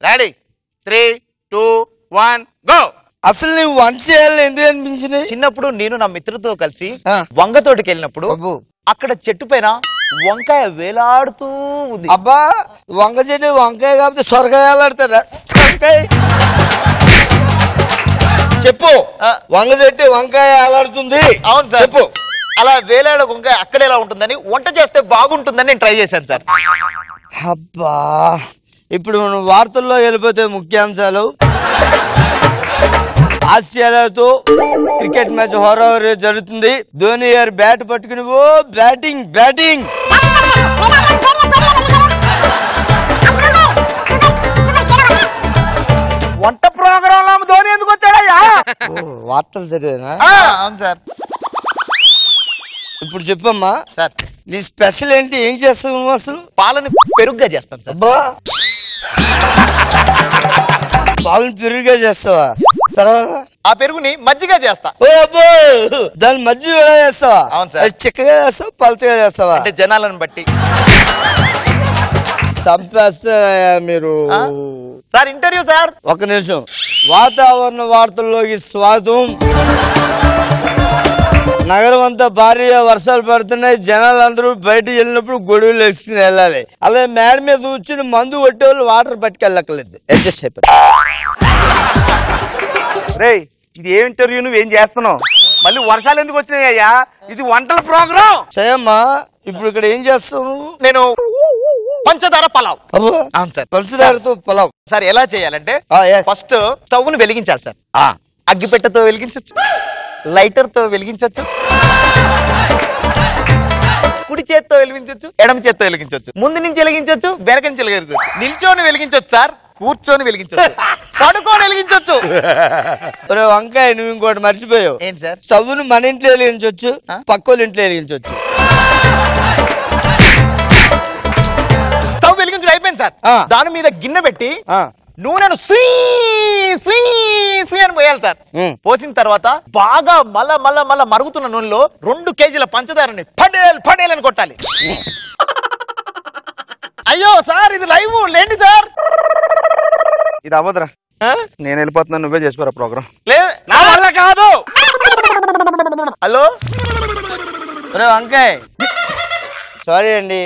Ready 3, 2, 1 go. అసలు నువ్వు వంట చేయాలని ఎందుకు అనిపించింది? చిన్నప్పుడు నేను నా మిత్రులతో కలిసి వంగ తోటకి వెళ్ళినప్పుడు అక్కడ చెట్టు పైన వంకాయ వేలాడుతూ ఉంది. అబ్బా, వంగ చెట్టు వంకాయ కాబట్టి సొరకాయ వేలాడుతుందా? చెప్పు. వంగ చెట్టు వంకాయ వేలాడుతుంది. అవును సార్. చెప్పు. అలా వేలాడ వంకాయ అక్కడ ఎలా ఉంటుందని, వంట చేస్తే బాగుంటుందని నేను ట్రై చేశాను సార్. అబ్బా, ఇప్పుడు మనం వార్తల్లో వెళ్ళిపోతే ముఖ్యాంశాలు. ఆస్ట్రేలియాతో క్రికెట్ మ్యాచ్ హోరాహోరీ జరుగుతుంది. ధోని గారు బ్యాట్ పట్టుకుని బ్యాటింగ్. వంట ప్రోగ్రామ్ లో ధోని ఎందుకు వచ్చాడయ్యా? వార్తలు చదివేనా? అవును సార్. ఇప్పుడు చెప్పమ్మా సార్, నీ స్పెషల్ ఏంటి? ఏం చేస్తావు నువ్వు అసలు? పాలని పెరుగుగా చేస్తాను సార్. అబ్బా, పాలను పెరుగుగా చేస్తావా? తర్వాత ఆ పెరుగుని మజ్జిగా చేస్తా. ఓ అబ్బో, దాన్ని మజ్జిగ చేస్తావా? అవును సార్. చిక్కగా చేస్తావా పలచగా చేస్తావా? అంటే జనాలను బట్టి. చంపేస్తా మీరు. Sir interview sir. ఒక నిమిషం. వాతావరణ వార్తల్లోకి స్వాగతం. నగరం అంతా భారీగా వర్షాలు పడుతున్నాయి. జనాలందరూ బయటకు వెళ్ళినప్పుడు గొడుగులు వేసుకుని వెళ్ళాలి. అలాగే మేడ మీద కూర్చుని మందు కొట్టే వాళ్ళు వాటర్ పట్టుకెళ్ళక్కర్లేదు. అడ్జస్ట్ అయిపోతుంది. రేయ్, ఇది ఏం ఇంటర్వ్యూ? నువ్వేం చేస్తున్నావు? మళ్ళీ వర్షాలు ఎందుకు వచ్చినాయి అయ్యా? ఇది వంటల ప్రోగ్రామ్. సరేమ్మా, ఇప్పుడు ఇక్కడ ఏం చేస్తావు? నేను పంచదార పలావ్. అవును సార్, పంచదారతో పలావ్. సార్ ఎలా చేయాలంటే ఫస్ట్ స్టవ్ ను వెలిగించాలి సార్. అగ్గిపెట్టెతో వెలిగించవచ్చు, లైటర్ తో వెలిగించవచ్చు, కుడి చేత్తో వెలిగించవచ్చు, ఎడమ చేత్తో వెలిగించవచ్చు, ముందు నుంచి వెలిగించవచ్చు, వెనక నుంచి వెలిగించవచ్చు, నిల్చొని వెలిగించవచ్చు సార్, కూర్చొని వెలిగించవచ్చు, పడుకొని వెలిగించవచ్చు. వంకాయ నువ్వు ఇంకోటి మర్చిపోయావు. ఏంటి సార్? స్టవ్ ను మన ఇంట్లో వెలిగించవచ్చు, పక్క వాళ్ళ ఇంట్లో వెలిగించవచ్చు. స్టవ్ వెలిగించడం అయిపోయింది సార్. దాని మీద గిన్నె పెట్టి నూనెను అని పోయాలి సార్. పోసిన తర్వాత బాగా మళ్ళా మరుగుతున్న నూనెలో 2 కేజీల పంచదారని పడేలని కొట్టాలి. అయ్యో సార్, ఇది లైవ్ లేండి సార్. ఇది అవ్వదురా, నేను వెళ్ళిపోతున్నాను. నువ్వే చేసుకోరా ప్రోగ్రామ్. లేదు, నా వల్ల కాదు. హలో వంకాయ్, సారీ అండి,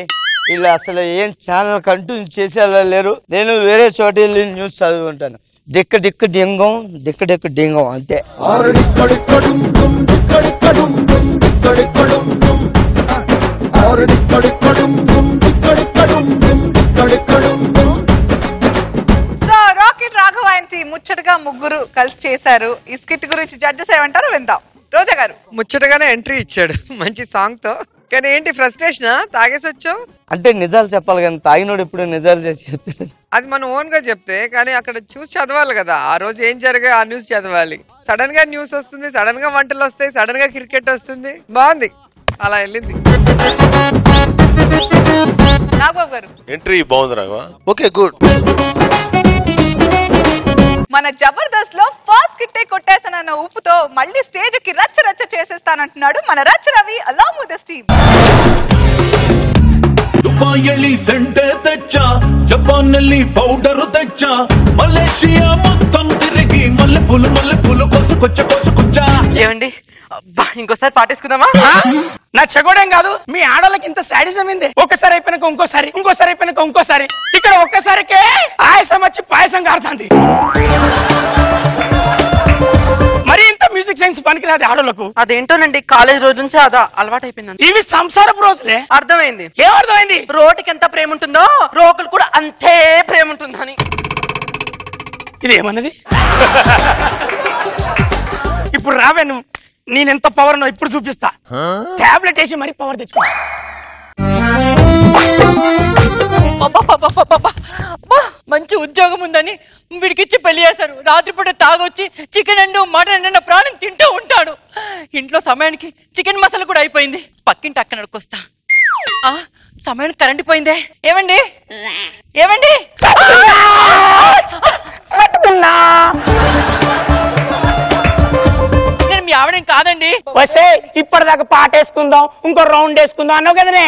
వీళ్ళు అసలు ఏం ఛానల్ కంటిన్యూ చేసేలా లేరు. నేను వేరే చోట వెళ్ళి న్యూస్ చదువుకుంటాను. డిక్క డిక్క డింగం డిక్క డిక్క డింగం అంతే. రాకెట్ రాఘవ ఆంటీ ముచ్చటగా ముగ్గురు కలిసి చేశారు. ఈ స్కిట్ గురించి జడ్జెస్ ఏమంటారో విందాం. రోజా గారు ముచ్చటగానే ఎంట్రీ ఇచ్చాడు మంచి సాంగ్ తో. కానీ ఏంటి ఫ్రస్ట్రేషన్? తాగేసి వచ్చావు అంటే నిజాలు చెప్పాలి కానీ తాగినోడు ఇప్పుడు నిజాలు చేసి అది మనం ఓన్ గా చెప్తే, కానీ అక్కడ చూసి చదవాలి కదా. ఆ రోజు ఏం జరిగా ఆ న్యూస్ చదవాలి. సడన్ గా న్యూస్ వస్తుంది, సడన్ గా వంటలు వస్తాయి, సడన్ గా క్రికెట్ వస్తుంది. బాగుంది, అలా వెళ్ళింది. నాగబాబు గారు ఎంట్రీ బాగుంది రాఘవ. Okay good. మన జబర్దస్త్ లో ఫస్ట్ కిట్టే కొట్టేసానన్న ఊపుతో మళ్ళీ స్టేజ్ కి రచ్చ రచ్చ చేసేస్తానంటున్నాడు మన Racha Ravi along with this team. Dubai సెంటే తెచ్చా, జపాన్ పౌడర్ తెచ్చా, మలేషియా మొత్తం తిరిగి మల్లె పూలు కోసుకొచ్చా. ఏమండి ఇంకోసారి పాటేసుకుందామా? నా చెగోడేం కాదు, మీ ఆడోళ్ళకి ఇంత శాడిజం ఏంది? ఒక్కసారి అయిపోయినాక ఇంకోసారి అయిపోయినాక ఇంకోసారి. ఇక్కడ ఒక్కసారికే ఆయాసం వచ్చి పాయసం కారుతుంది. మరి ఇంత మ్యూజిక్ సైన్స్ పనికిరాదు ఆడోళ్ళకు. అదేంటోనండి కాలేజ్ రోజు నుంచి అదా అలవాటు అయిపోయింది. ఇవి సంసారపు రోజులే. అర్థమైంది. ఏం అర్థమైంది? రోటికి ఎంత ప్రేమ ఉంటుందో రోకులు కూడా అంతే ప్రేమ ఉంటుందని. ఇది ఏమన్నది? ఇప్పుడు రావే నువ్వు, నేనెంత పవర్ నో ఇప్పుడు చూపిస్తా. టాబ్లెట్ వేసి మరి పవర్ తెచ్చుకో. మంచి ఉద్యోగం ఉందని వీడికిచ్చి పెళ్లి చేశారు. రాత్రిపూట తాగొచ్చి చికెన్ అండ్ మటన్ అండ్ ప్రాణం తింటూ ఉంటాడు. ఇంట్లో సమయానికి చికెన్ మసాలా కూడా అయిపోయింది. పక్కింటి అక్క నడుకొస్తా. సమయానికి కరెంట్ పోయిందే. ఏమండి నేను మీ ఆవిడేం కాదండి. వసే ఇప్పటిదాకా పాట వేసుకుందాం, ఇంకో రౌండ్ వేసుకుందాం అన్నావు కదనే.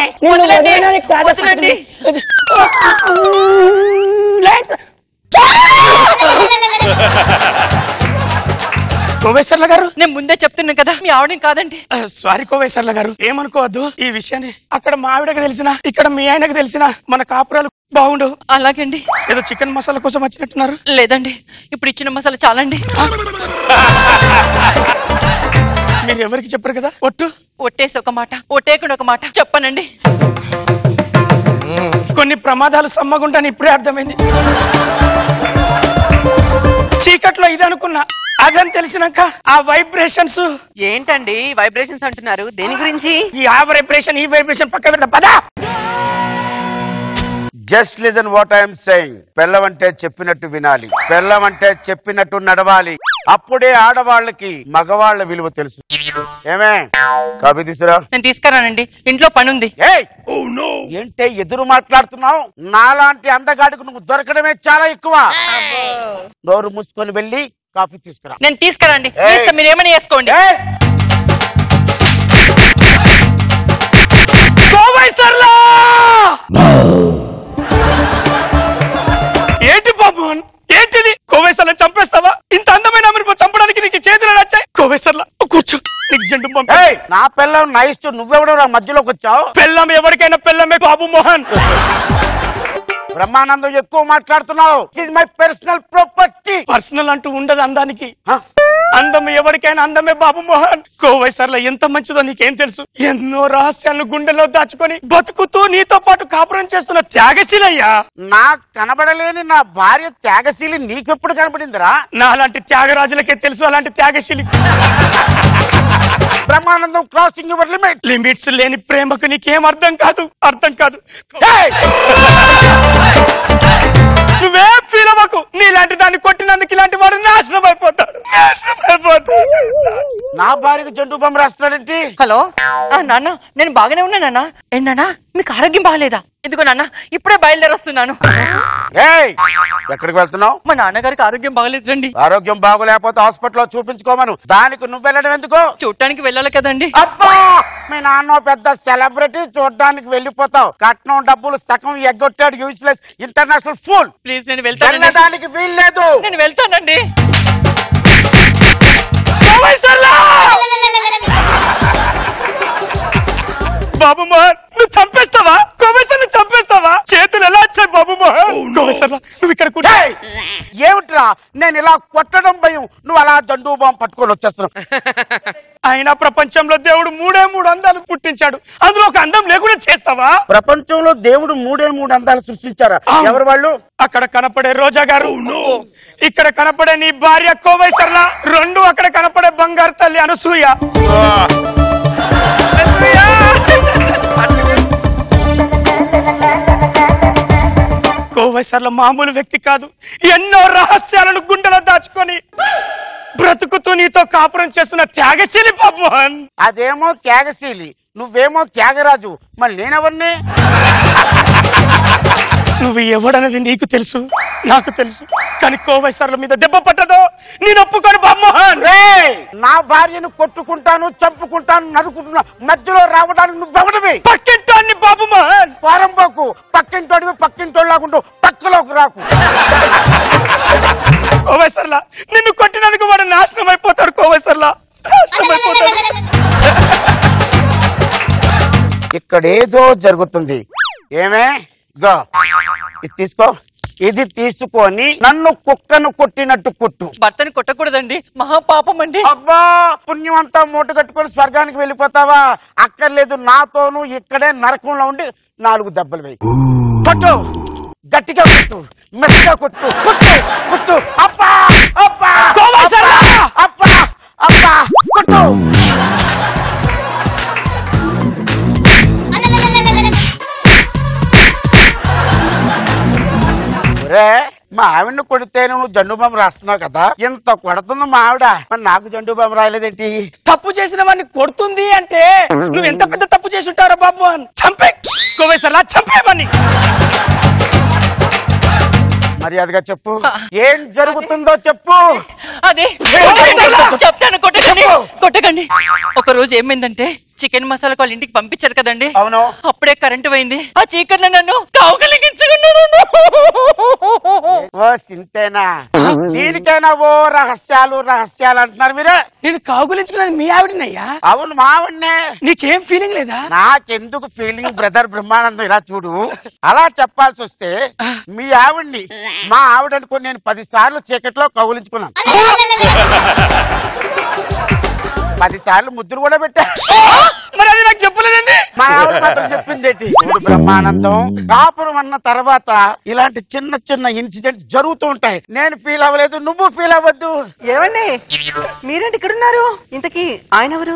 కోవేశ్వర్ల గారు, నేను ముందే చెప్తున్నాను కదా మీ ఆవిడేం కాదండి. సారీ కోవేశ్వర్ల గారు, ఏమనుకోవద్దు. ఈ విషయాన్ని అక్కడ మా ఆవిడకి తెలిసిన, ఇక్కడ మీ ఆయనకు తెలిసిన మన కాపురాలు బాగుండు. అలాగండి. ఏదో చికెన్ మసాలా కోసం వచ్చినట్టున్నారు. లేదండి, ఇప్పుడు ఇచ్చిన మసాలా చాలండి. మీరు ఎవరికి చెప్పరు కదా? ఒట్టేసి ఒక మాట, ఒట్టేకుండా ఒక మాట చెప్పనండి. కొన్ని ప్రమాదాలు సమ్మగుంటాని ఇప్పుడే అర్థమైంది. చీకట్లో ఇది అనుకున్నా, అదని తెలిసినాక ఆ వైబ్రేషన్స్. ఏంటండి వైబ్రేషన్స్ అంటున్నారు? దేని గురించి? ఆ వైబ్రేషన్ ఈ వైబ్రేషన్ పక్క పెడతా పదా. Just listen what I'm saying. పెళ్ళమంటే చెప్పినట్టు వినాలి, పెళ్ళమంటే చెప్పినట్టు నడవాలి. అప్పుడే ఆడవాళ్ళకి మగవాళ్ళ విలువ తెలుసు. ఏమే కాఫీ తీసుకురా. నేను తీసుకురానండి, ఇంట్లో పనుంది. ఏంటే ఎదురు మాట్లాడుతున్నావు? నాలాంటి అందగాడికి నువ్వు దొరకడమే చాలా ఎక్కువ. నోరు మూసుకొని వెళ్ళి కాఫీ తీసుకురా. నేను తీసుకురండి, మీరేమని చేసుకోండి. ఏంటి బాబు, ఏంటిది? కోవేశ్వర్లను చంపేస్తావా? ఇంత అందమైన అమరిపో చంపడానికి నీకు చేతులు నచ్చాయి? కోవేశ్వర్ల కూర్చో, నీకు జెండు బాంబు. నా పిల్లం నా ఇష్టం, నువ్వెవడో మధ్యలోకి వచ్చావు? పిల్లం ఎవరికైనా పిల్లమే బాబు మోహన్. బ్రహ్మానందం ఎక్కువ మాట్లాడుతున్నావు. My personal property. పర్సనల్ అంటూ ఉండదు అందానికి. అందం ఎవరికైనా అందమే బాబు మోహన్. కోవేశ్వర్ల ఎంత మంచిదో నీకేం తెలుసు? ఎన్నో రహస్యాలను గుండెలో దాచుకొని బతుకుతూ నీతో పాటు కాపురం చేస్తున్న త్యాగశీలయ్యా. నాకు కనబడలేని నా భార్య త్యాగశీలి నీకెప్పుడు కనబడిందిరా? నా అలాంటి త్యాగరాజులకే తెలుసు అలాంటి త్యాగశీలి. Brahmanandam crossing your limit. Limits లేని ప్రేమకు నీకేం అర్థం కాదు. నువ్వేం ఫీల్ అవ్వకు. నీలాంటి దాన్ని కొట్టినందుకు ఇలాంటి వాడు నాశనం అయిపోతాడు. నా భార్యకు జంటు బొమ్మ రాస్తున్నాడేంటి? హలో నాన్న, నేను బాగానే ఉన్నానన్నా. ఏంటన్నా మీకు ఆరోగ్యం బాగాలేదా? ఎందుకో నాన్న ఇప్పుడే బయలుదేరొస్తున్నాను. ఎక్కడికి వెళ్తున్నావు? మా నాన్నగారికి ఆరోగ్యం బాగలేదండి. ఆరోగ్యం బాగోలేకపోతే హాస్పిటల్లో చూపించుకోమను. దానికి నువ్వు వెళ్ళడం ఎందుకు? చూడటానికి వెళ్ళాలి కదండి. అబ్బా, మీ నాన్న పెద్ద సెలబ్రిటీ, చూడడానికి వెళ్ళిపోతావు. కట్నం డబ్బులు సగం ఎగ్గొట్టాడు. Useless international fool. ప్లీజ్ నేను వెళ్తాను. వెళ్ళడానికి వీల్లేదు. నేను వెళ్తానండి. బాబు మోహన్, నువ్వు చంపేస్తావా? కోవేశ్వర్ని చంపేస్తావా? చేతులు ఎలా వచ్చాయి బాబు మోహన్? నువ్వు ఇక్కడ కూడా ఏమిట్రా నేను ఇలా కొట్టడం భయం, నువ్వు అలా జండు బాంబు పట్టుకొని వచ్చేస్తున్నావు. అయినా ప్రపంచంలో దేవుడు 3 అందాలు పుట్టించాడు, అందులో ఒక అందం లేకుండా చేస్తావా? ప్రపంచంలో దేవుడు 3 అందాలు సృష్టించారా? ఎవరు వాళ్ళు? అక్కడ కనపడే రోజా గారు, ఇక్కడ కనపడే నీ భార్య కోవై సరళ, 2 అక్కడ కనపడే బంగారు తల్లి అనసూయ. కోవై సరళ మామూలు వ్యక్తి కాదు, ఎన్నో రహస్యాలను గుండెలో దాచుకొని బ్రతుకుతూ నీతో కాపురం చేస్తున్న త్యాగశీలి పాపమోహన్. అదేమో త్యాగశీలి, నువ్వేమో త్యాగరాజు, మళ్ళీ నేనెవరిని? నువ్వు ఎవడనేది నీకు తెలుసు, నాకు తెలుసు, కానీ కోవై సరళ మీద దెబ్బ పట్టదో నేను ఒప్పుకోను బాబుమోహన్. నా భార్యను కొట్టుకుంటాను, చంపుకుంటాను, నరుకుంటున్నా, మధ్యలో రావడానికి నువ్వెవడివి? పక్కింటోని బాబుమోహన్. పారంపోకు, పక్కింటోడివి పక్కింటోళ్ళకుంటూ పక్కలోకి రాకు. కోవై సరళ నిన్ను కొట్టినందుకు వాడు నాశనం అయిపోతాడు. కోవై సరళ నాశనం అయిపోతాడు. ఇక్కడేదో జరుగుతుంది. ఏమే గా ఇది తీసుకో, ఇది తీసుకొని నన్ను కుక్కను కొట్టినట్టు కొట్టు. భర్తని కొట్టకూడదండి, మహాపాపం అండి. అబ్బా, పుణ్యం అంతా మూట కట్టుకొని స్వర్గానికి వెళ్ళిపోతావా? అక్కర్లేదు, నాతోను ఇక్కడే నరకంలో ఉండి 4 దెబ్బలు వేయి. కొట్టు, గట్టిగా కొట్టు, మెత్తగా కొట్టు, కొట్టు కొట్టు. అబ్బా అబ్బా అబ్బా అబ్బా కొట్టు. మా ఆవిడని కొడితే నువ్వు జండు బాంబు రాస్తున్నావు కదా, ఇంత కొడుతుంది మా ఆవిడ, మరి నాకు జండు బాంబు రాయలేదేంటి? తప్పు చేసిన వాడిని కొడుతుంది అంటే నువ్వు ఎంత పెద్ద తప్పు చేసి ఉంటారా బాబు? చంపే కోవై సరళ, చంపేమని. మర్యాదగా చెప్పు, ఏం జరుగుతుందో చెప్పు. అదే చెప్తాను, కొట్టకండి కొట్టకండి. ఒక రోజు ఏమైందంటే చికెన్ మసాలా వాళ్ళ ఇంటికి పంపించారు కదండి. అవును. అప్పుడే కరెంట్ పోయింది. ఆ చీకట్లో నన్ను కౌగలించుకున్నాను. ఓ సింతేనా? దీనికైనా ఓ రహస్యాలు రహస్యాలు అంటున్నారు మీరు. నేను కౌగులించుకున్నది మీ ఆవిడనయ్యా? అవును, మా ఆవిడనే. నీకేం ఫీలింగ్ లేదా? నాకెందుకు ఫీలింగ్ బ్రదర్ బ్రహ్మానందం. ఇలా చూడు, అలా చెప్పాల్సి వస్తే మీ ఆవిడ్ని మా ఆవిడ అనుకుని నేను 10 సార్లు చీకట్లో కౌగులించుకున్నాను. 10 సార్లు ముద్దులు కూడా పెట్టా. మరి అది నాకు చెప్పలేదండి. మా ఆవిడ మాత్రం చెప్పిందేంటి? చూడు బ్రహ్మానందం, కాపురం అన్న తర్వాత ఇలాంటి చిన్న చిన్న ఇన్సిడెంట్ జరుగుతూ ఉంటాయి. నేను ఫీల్ అవ్వలేదు, నువ్వు ఫీల్ అవ్వద్దు. ఏమండి మీరేంటి ఇక్కడ ఉన్నారు? ఇంతకీ ఆయన ఎవరు?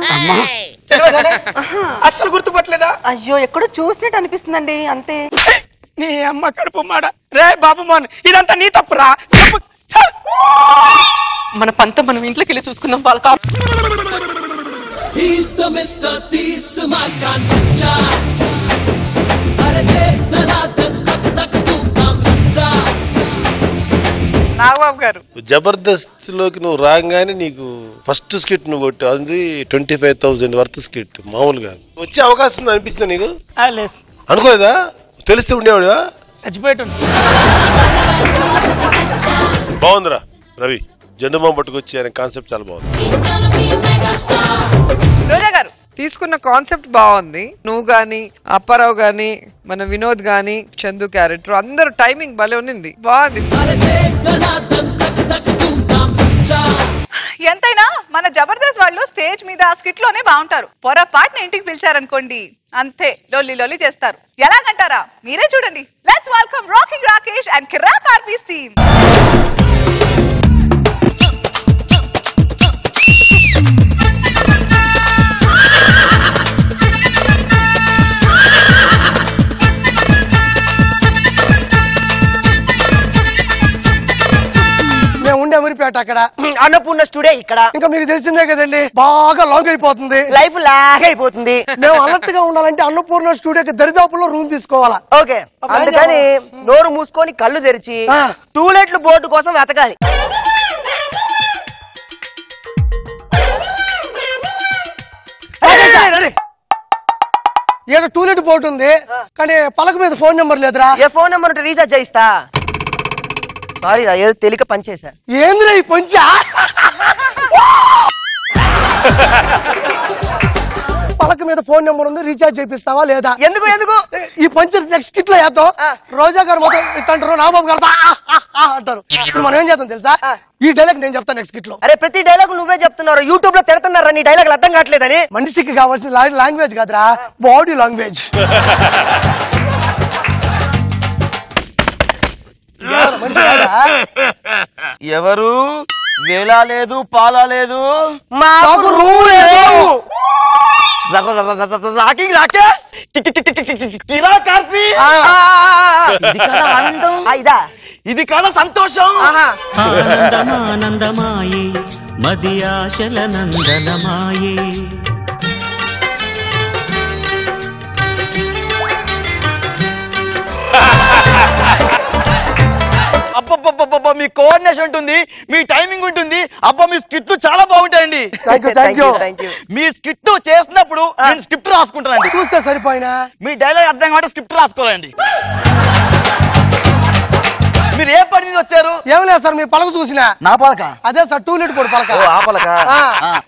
అస్సలు గుర్తుపట్టలేదా? అయ్యో, ఎక్కడో చూసినట్టు అనిపిస్తుందండి, అంతే. నీ అమ్మ కడుపు మాడ. రే బాబు మోహన్, ఇదంతా నీ తప్పురా. మన పంత మనం ఇంట్లోకి వెళ్ళి చూసుకుందాం. వాళ్ళ నాగబాబు గారు, జబర్దస్త్ లోకి నువ్వు రాగానే నీకు ఫస్ట్ స్కిట్ నువ్వు కొట్టు, అది 25,000 వర్త్ స్కిట్, మామూలుగా వచ్చే అవకాశం ఉంది అనిపించిందా నీకు? అనుకోలేదా? తెలిస్తే ఉండేవాడువా? చచ్చిపోయేట. బాగుందిరా రవి, జెండు బాంబు పట్టుకొచ్చి అనే కాన్సెప్ట్ చాలా బాగుంది. రోజా గారు, తీసుకున్న కాన్సెప్ట్ బాగుంది. నువ్వు గాని, అప్పారావు గాని, మన వినోద్ గాని, చందు క్యారెక్టర్ అందరు టైమింగ్ భలే ఉన్నింది, బాగుంది. ఎంతైనా మన జబర్దస్త్ వాళ్ళు స్టేజ్ మీద స్కిట్ లోనే బాగుంటారు. పొరపాటున ఇంటికి పిలిచారనుకోండి, అంతే లొల్లి లొల్లి చేస్తారు. ఎలాగంటారా? మీరే చూడండి. Let's welcome rocking Rakesh and Kiraak RP's team. మేము ఉండే ఊరిపేట అక్కడ, అన్నపూర్ణ స్టూడియో ఇక్కడ. ఇంకా మీకు తెలిసిందే కదండి, బాగా లాంగ్ అయిపోతుంది, లైఫ్ లాగ్ అయిపోతుంది. మేము అలర్ట్ గా ఉండాలంటే అన్నపూర్ణ స్టూడియోకి దరిదాపుల్లో రూమ్ తీసుకోవాలా. ఓకే, అందుకని నోరు మూసుకొని కళ్ళు తెరిచి టూలెట్లు బోర్డు కోసం వెతకాలి. ఏదో టూలెట్ బోర్డు ఉంది, కానీ పలక మీద ఫోన్ నెంబర్ లేదురా. ఏ ఫోన్ నెంబర్ ఉంటే రీఛార్జ్ చేయిస్తా. సారీ రా, ఏదో తెలియక పనిచేసా. ఏంద్రా ఈ పంచా? పలక మీద ఫోన్ నెంబర్ ఉంది, రీఛార్జ్ చేపిస్తావా లేదా? ఎందుకు ఎందుకు ఈ పంచర్ నెక్స్ట్ స్కిట్ లో వేద్దాం. రోజా గారు మొత్తం ఇట్టంటారు, నాగబాబు గారు అంటారు. ఇప్పుడు మనం ఏం చేద్దాం తెలుసా? ఈ డైలాగ్ నేను చెప్తాను నెక్స్ట్ స్కిట్ లో. అరే ప్రతి డైలాగ్ నువ్వే చెప్తున్నారు, యూట్యూబ్ లో తిడుతున్నారా నీ డైలాగ్ అర్థం కావట్లేదని. మనిషికి కావాల్సిన లాంగ్వేజ్ కాదురా, బాడీ లాంగ్వేజ్. ఎవరు వేలా లేదు పాలా లేదు, మాకు రూమ్ లేదు. రాకింగ్ రాకేష్ కిరా కార్పి. ఇది కదా ఆనందం, ఇదా ఇది కదా సంతోషం. ఆనందమానందమాయే మది ఆశల నందనమాయే. అబ్బబ్బబ్బబ్బ మీ కోఆర్డినేషన్ ఉంటుంది, మీ టైమింగ్ ఉంటుంది. అబ్బా మీ స్కిట్లు చాలా బాగుంటాయండి. మీ స్కిట్ చేసినప్పుడు నేను స్క్రిప్ట్ రాసుకుంటానండి. చూస్తే సరిపోయినా మీ డైలాగ్ అర్థం కాబట్టి స్క్రిప్ట్ రాసుకోవాలండి. మీరు ఏ పని మీద వచ్చారు? ఏం లేదు సార్, మీ పలక చూసినా. నా పలక? అదే సార్, 2 లీటర్ పొడి పలక. ఆ పలక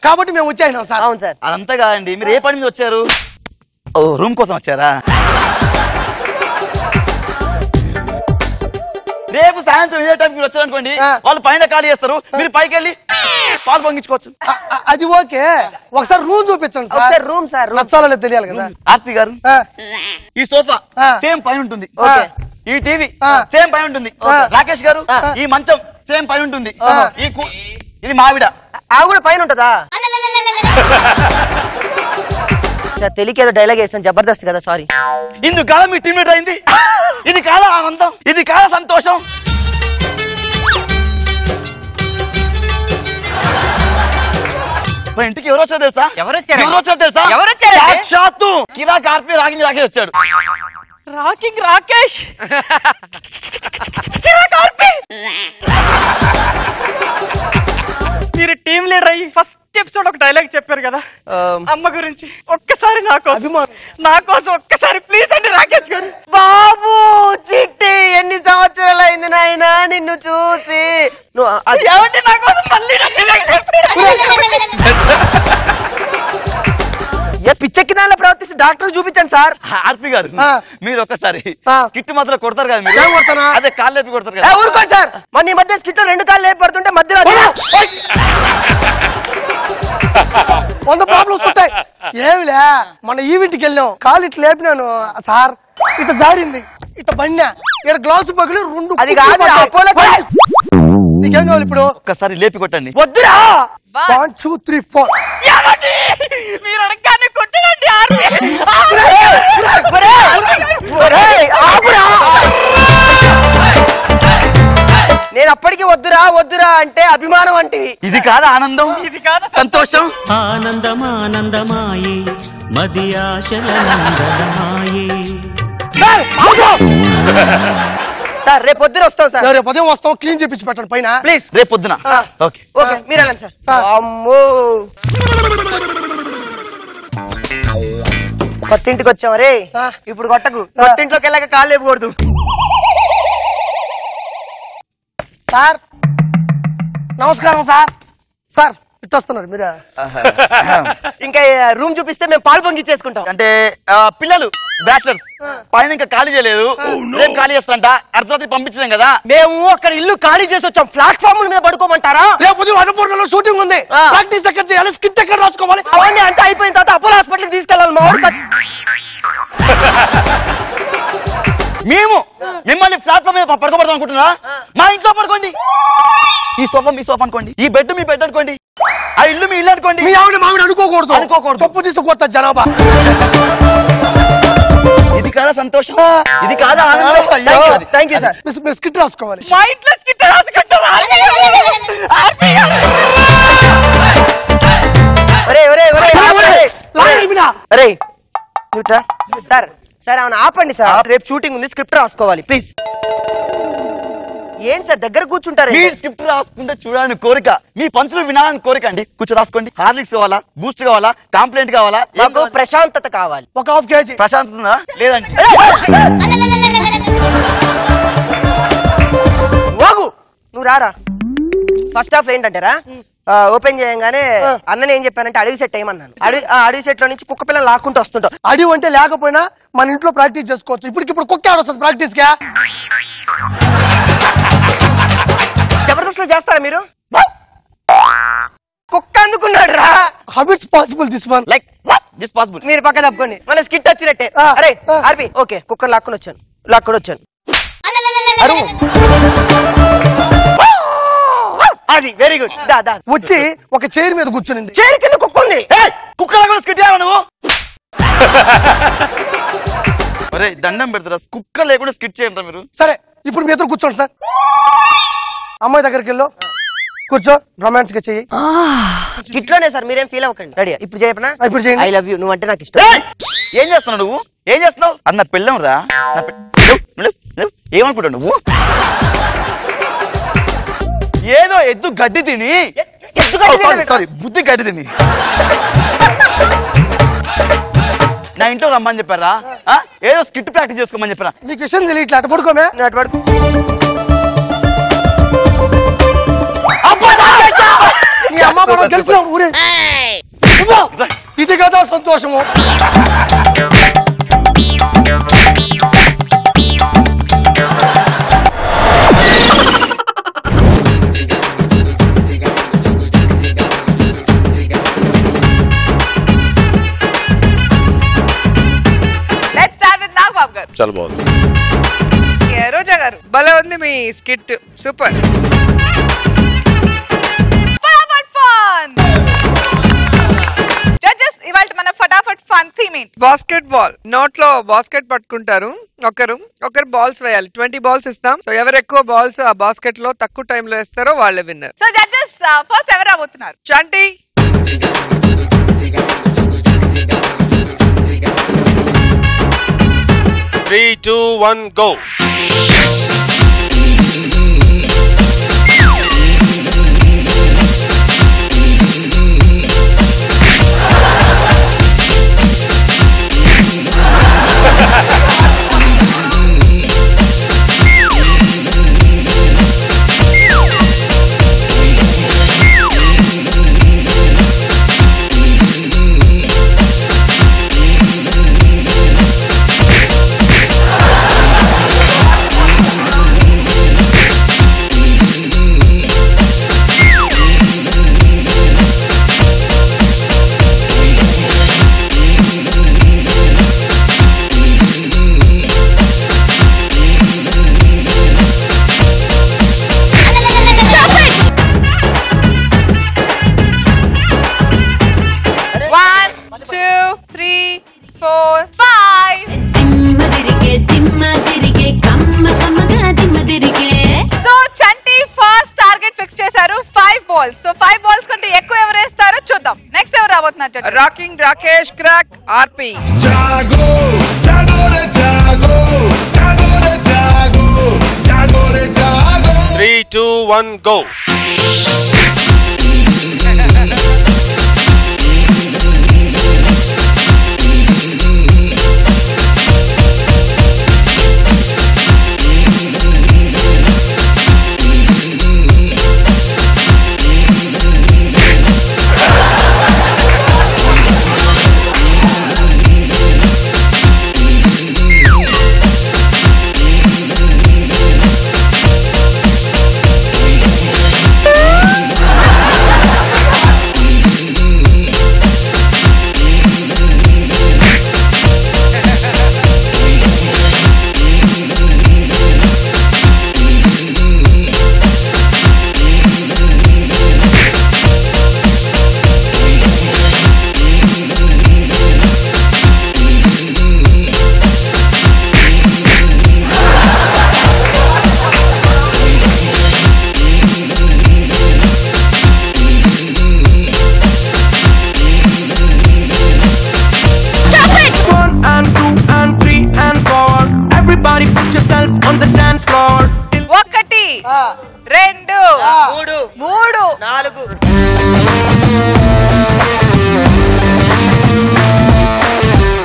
కాబట్టి మేము వచ్చాయినాం సార్. అవును సార్. అదంతా కాదండి, మీరు ఏ పని మీద వచ్చారు? ఓ రూమ్ కోసం వచ్చారా? రేపు సాయంత్రం ఇదే టైం మీరు వచ్చారనుకోండి, వాళ్ళు పైన ఖాళీ చేస్తారు, మీరు పైకి వెళ్ళి పాలు పొంగించుకోవచ్చు. అది ఓకే, ఒకసారి రూమ్ చూపించండి సార్. రూమ్ సార్ నచ్చాలో తెలియాలి కదా. ఆర్పి గారు, ఈ సోఫా సేమ్ పైన ఉంటుంది, ఈ టీవీ సేమ్ పైన ఉంటుంది. రాకేష్ గారు, ఈ మంచం సేమ్ పైన ఉంటుంది. ఇది మావిడ, కూడా పైన ఉంటదా? తెలియకేదో డైలాగ్ వేసాను, జబర్దస్త్ కదా, సారీ. ఇందుకు కాదా మీ టీమ్ లీడర్ అయింది? ఇది కాదా ఆనందం, ఇది కాదా సంతోషం? మా ఇంటికి ఎవరు వచ్చారు తెలుసా? ఎవరు వచ్చారు తెలుసా? సాక్షాత్తు కిరా కార్పి రాకింగ్ రాకేష్ వచ్చాడు. రాకింగ్ రాకేష్ కిరా కార్పి. మీరు టీమ్ లీడర్ అయ్యి ఫస్ట్ ఎపిసోడ్ ఒక డైలాగ్ చెప్పారు కదా అమ్మ గురించి, ఒక్కసారి నా కోసం ఒక్కసారి ప్లీజ్ అండి రాకేష్ గారు. బాబు చిట్టి, ఎన్ని సంవత్సరాలు అయింది నాయనా నిన్ను చూసి. ఏమంటే నా కోసం మళ్ళీ పిచ్చెక్కినాల ప్రవర్తిస్తే డాక్టర్ చూపించండి సార్. ఆర్పి గారు, మీరు ఒక్కసారి స్కిట్ మాత్రం కొడతారు కదా మీరు? అదే కాళ్ళు లేపి కొడతారు కదా. ఊరుకోండి సార్, మన ఈ మధ్య స్కిట్ 2 కాళ్ళు లేపి పడుతుంటే మధ్యలో 100 ప్రాబ్లమ్స్ వస్తాయి. ఏమిలే, మన ఈవెంట్కి వెళ్ళాం, కాలు ఇట్లా లేపినాను సార్, ఇట్లా జారింది, ఇట్లా బండా, ఇక్కడ గ్లాసు పగిలి 2. అది కాదు, నీకేం కావాలి ఇప్పుడు? ఒక్కసారి లేపి కొట్టండి. వద్దురా. 1 2 3 4. మీరు అనగానే కొట్టండి. నేను అప్పటికి వద్దురా వద్దురా అంటే అభిమానం అంటే ఇది కాదా ఆనందం, ఇది కాదా సంతోషం? ఆనందమానందమాయే మది ఆశల నందనమాయే. సార్ రేపు పొద్దున వస్తాం సార్. రేపు ఉదయం వస్తాం, క్లీన్ చేపించి పెట్టండి పైన ప్లీజ్. రేపు పొద్దున ఓకే ఓకే, మీరు వెళ్ళండి సార్. అమ్మో, కొత్తింటికి వచ్చాం రే. ఇప్పుడు కొట్టకు, కొత్తింట్లోకి వెళ్ళాక కాళ్ళు లేపకూడదు. సార్ నమస్కారం సార్. సార్ ఇట్టొస్తున్నారు మీరు. ఇంకా రూమ్ చూపిస్తే మేము పాలు పొంగిచ్చేసుకుంటాం. అంటే పిల్లలు బ్యాచిలర్స్ పైన ఇంకా ఖాళీ చేయలేదు, రేపు ఖాళీ చేస్తారంట. అర్ధరాత్రి పంపించాం కదా, మేము అక్కడ ఇల్లు ఖాళీ చేసి వచ్చాం. ప్లాట్ఫామ్ మీద పడుకోమంటారా? రేపు అన్నపూర్ణలో షూటింగ్ ఉంది, ప్రాక్టీస్ ఎక్కడ చేయాలి, స్కిట్ ఎక్కడ రాసుకోవాలి, అవన్నీ అంతా అయిపోయిన తర్వాత అపోలో హాస్పిటల్కి తీసుకెళ్ళాలి. మా వాడు మేము మిమ్మల్ని ప్లాట్ఫామ్ మీద పడుకోబడతాం అనుకుంటున్నా? మా ఇంట్లో పడుకోండి. ఈ సోఫా మీ సోఫా అనుకోండి, ఈ బెడ్ మీ బెడ్ అనుకోండి, ఆ ఇల్లు మీ ఇల్లు అనుకోండి. మీ ఆవిడ మావిడ అనుకోకూడదు, తప్పు తీసుకొస్తా జనాభా. ఇది కాదా సంతోషం, ఇది కాదా థ్యాంక్ యూ సార్. మీరు స్కిట్ రాసుకోవాలి. మా ఇంట్లో స్కిట్ రాసుకుంటాం. సార్ సార్ అవును ఆపండి సార్, రేపు షూటింగ్ ఉంది, స్క్రిప్ట్ రాసుకోవాలి ప్లీజ్. ఏంటి సార్ దగ్గర కూర్చుంటారు? మీరు స్క్రిప్ట్ రాసుకుంటే చూడాలని కోరిక, మీ పంచులు వినాలని కోరిక అండి. కూర్చో రాసుకోండి. హార్లిక్స్ కావాలా, బూస్ట్ కావాలా, కాంప్లైంట్ కావాలా? నాకు ప్రశాంతత కావాలి. 1 ½ కేజీ ప్రశాంతత లేదండి. వాగు నువ్వు రారా. ఫస్ట్ హాఫ్ ఏంటంటారా, ఓపెన్ చేయగానే అన్నని ఏం చెప్పానంటే అడవి సెట్ ఏమన్నాను. అడవి సెట్ లో నుంచి కుక్క పిల్లలు లాక్కుంటూ వస్తుంటాం. అడవి అంటే లేకపోయినా మన ఇంట్లో ప్రాక్టీస్ చేసుకోవచ్చు. ఇప్పుడు కుక్క ఆడొస్తుంది ప్రాక్టీస్ గా. జబర్దస్త్ లో చేస్తారా మీరు? కుక్క అందుకున్నాడు రా. How it's possible this one like this possible. మీరు పక్క తప్పుకోండి మన స్కిట్ వచ్చినట్టే. అరే ఆర్పి ఓకే కుక్కర్ లాక్కుని వచ్చాను. అది వెరీ గుడ్. వచ్చి ఒక చైర్ మీద కూర్చునింది. చైర్ కింద కుక్క ఉంది. కుక్కలా కూడా స్కిట్ చేయాలి నువ్వు. అరే దండం పెడతారా, కుక్క లేకుండా స్కిట్ చేయండి మీరు. సరే ఇప్పుడు మీ ఇద్దరు కూర్చోండి సార్. అమ్మాయి దగ్గరికి వెళ్ళు, కూర్చో, రొమాన్స్ గా చెయ్యి. స్కిట్ లోనే సార్, మీరేం ఫీల్ అవ్వకండి. రెడీ ఇప్పుడు చెప్పనా? ఇప్పుడు చేయండి. ఐ లవ్ యూ, నువ్వు అంటే నాకు ఇష్టం. ఏం చేస్తున్నావు నువ్వు? ఏం చేస్తున్నావు? అది నా పెళ్ళం రా. ఏమనుకుంటావు నువ్వు? ఏదో ఎద్దు గడ్డి తిని, సారీ బుద్ధి గడ్డి తిని నా ఇంట్లో రమ్మని చెప్పారా? ఏదో స్కిట్ ప్రాక్టీస్ చేసుకోమని చెప్పారా? నీకు విషయం తెలియట్లే, అటు పడుకోమే. నీ అమ్మ బాబా గెలిచిన ఊరే. ఇది కదా సంతోషము. చాలా బాగుంది. రోజా గారు భలే ఉంది మీ స్కిట్, సూపర్. జడ్జెస్ ఇవాళ మన ఫటాఫట్ ఫన్ థీమ్ బాస్కెట్ బాల్. నోట్లో బాస్కెట్ పట్టుకుంటారు, ఒకరు బాల్స్ వేయాలి. 20 బాల్స్ ఇస్తాం. సో ఎవరు ఎక్కువ బాల్స్ ఆ బాస్కెట్ లో తక్కువ టైం లో వేస్తారో వాళ్ళే విన్నర్. సో జడ్జెస్ ఫస్ట్ ఎవరు రాబోతున్నారు? చంటి. 3, 2, 1 go. సో 5 balls కంటే ఎక్కువ ఎవరు వేస్తారో చూద్దాం. నెక్స్ట్ ఎవరు రాబోతున్నారు? Rocking Rakesh Kiraak RP. 3, 2, 1 go.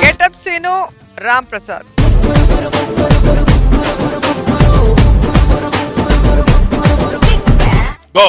Getup Seenu Ram Prasad. Go.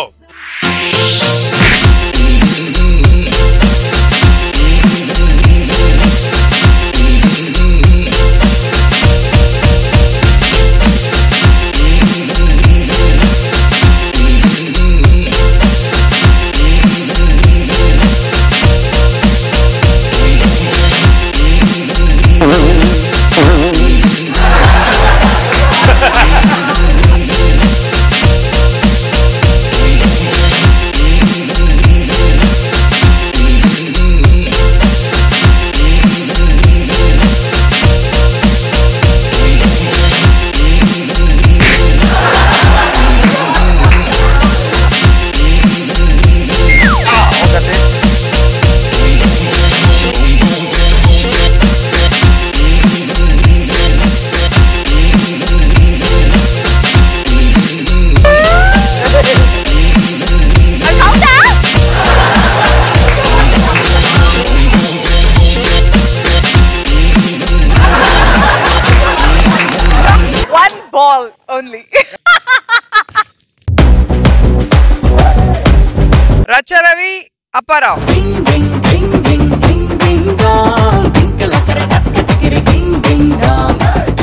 Only. Racha Ravi Apparao.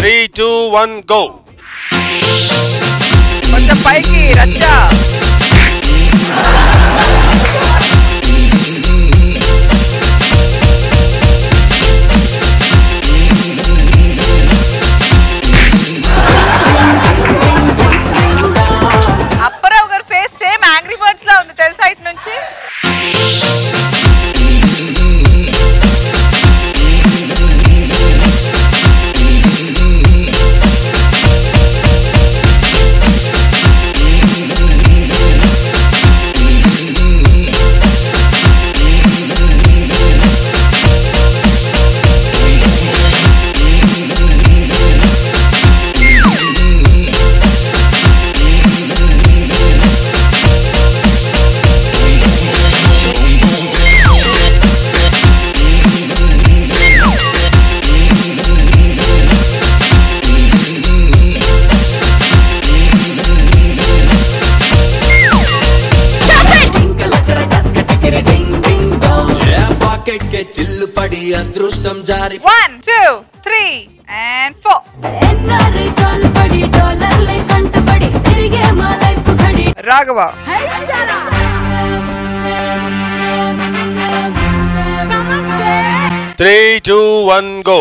3, 2, 1 go. కొంచెం పైకి రచ్చ. అప్పారావు గారి ఫేస్ సేమ్ యాంగ్రీ బర్డ్స్ లా ఉంది తెలుసా ఇటు నుంచి. చిల్లు పడి అదృష్టం జారి 1, 2, 3 and 4. Raghava. 3, 2, 1 go.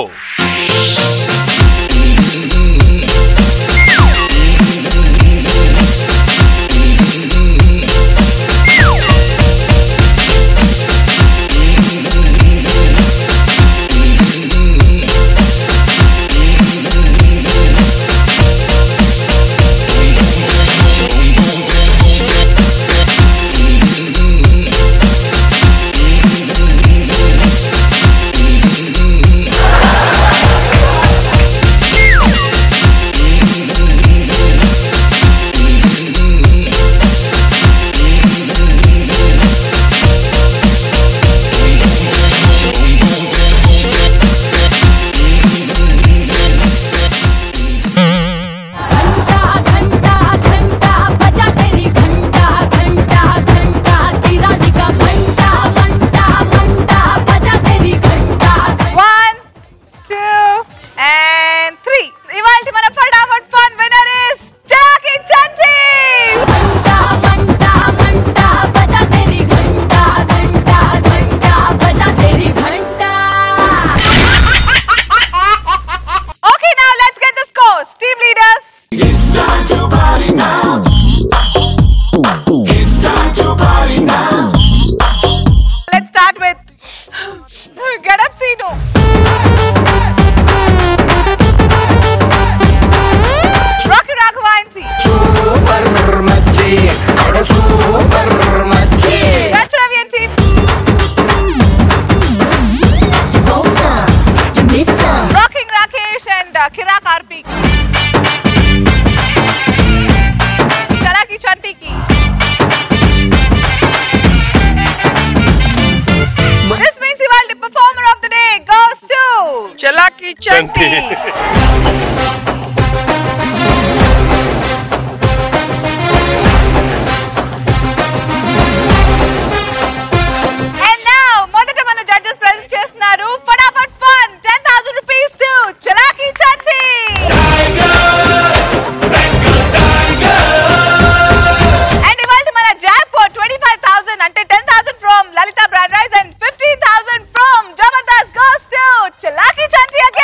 Chalaki Chanti. And now, మొదట మన judges present చేస్తున్నారు ఫటాఫట్ fun 10,000 rupees to Chalaki Chanti. And ఇవాళ మన jackpot 25,000 అంటే 10,000 from Lalita Brand Rice and 15,000 from Jabardast goes to Chalaki Chanti again.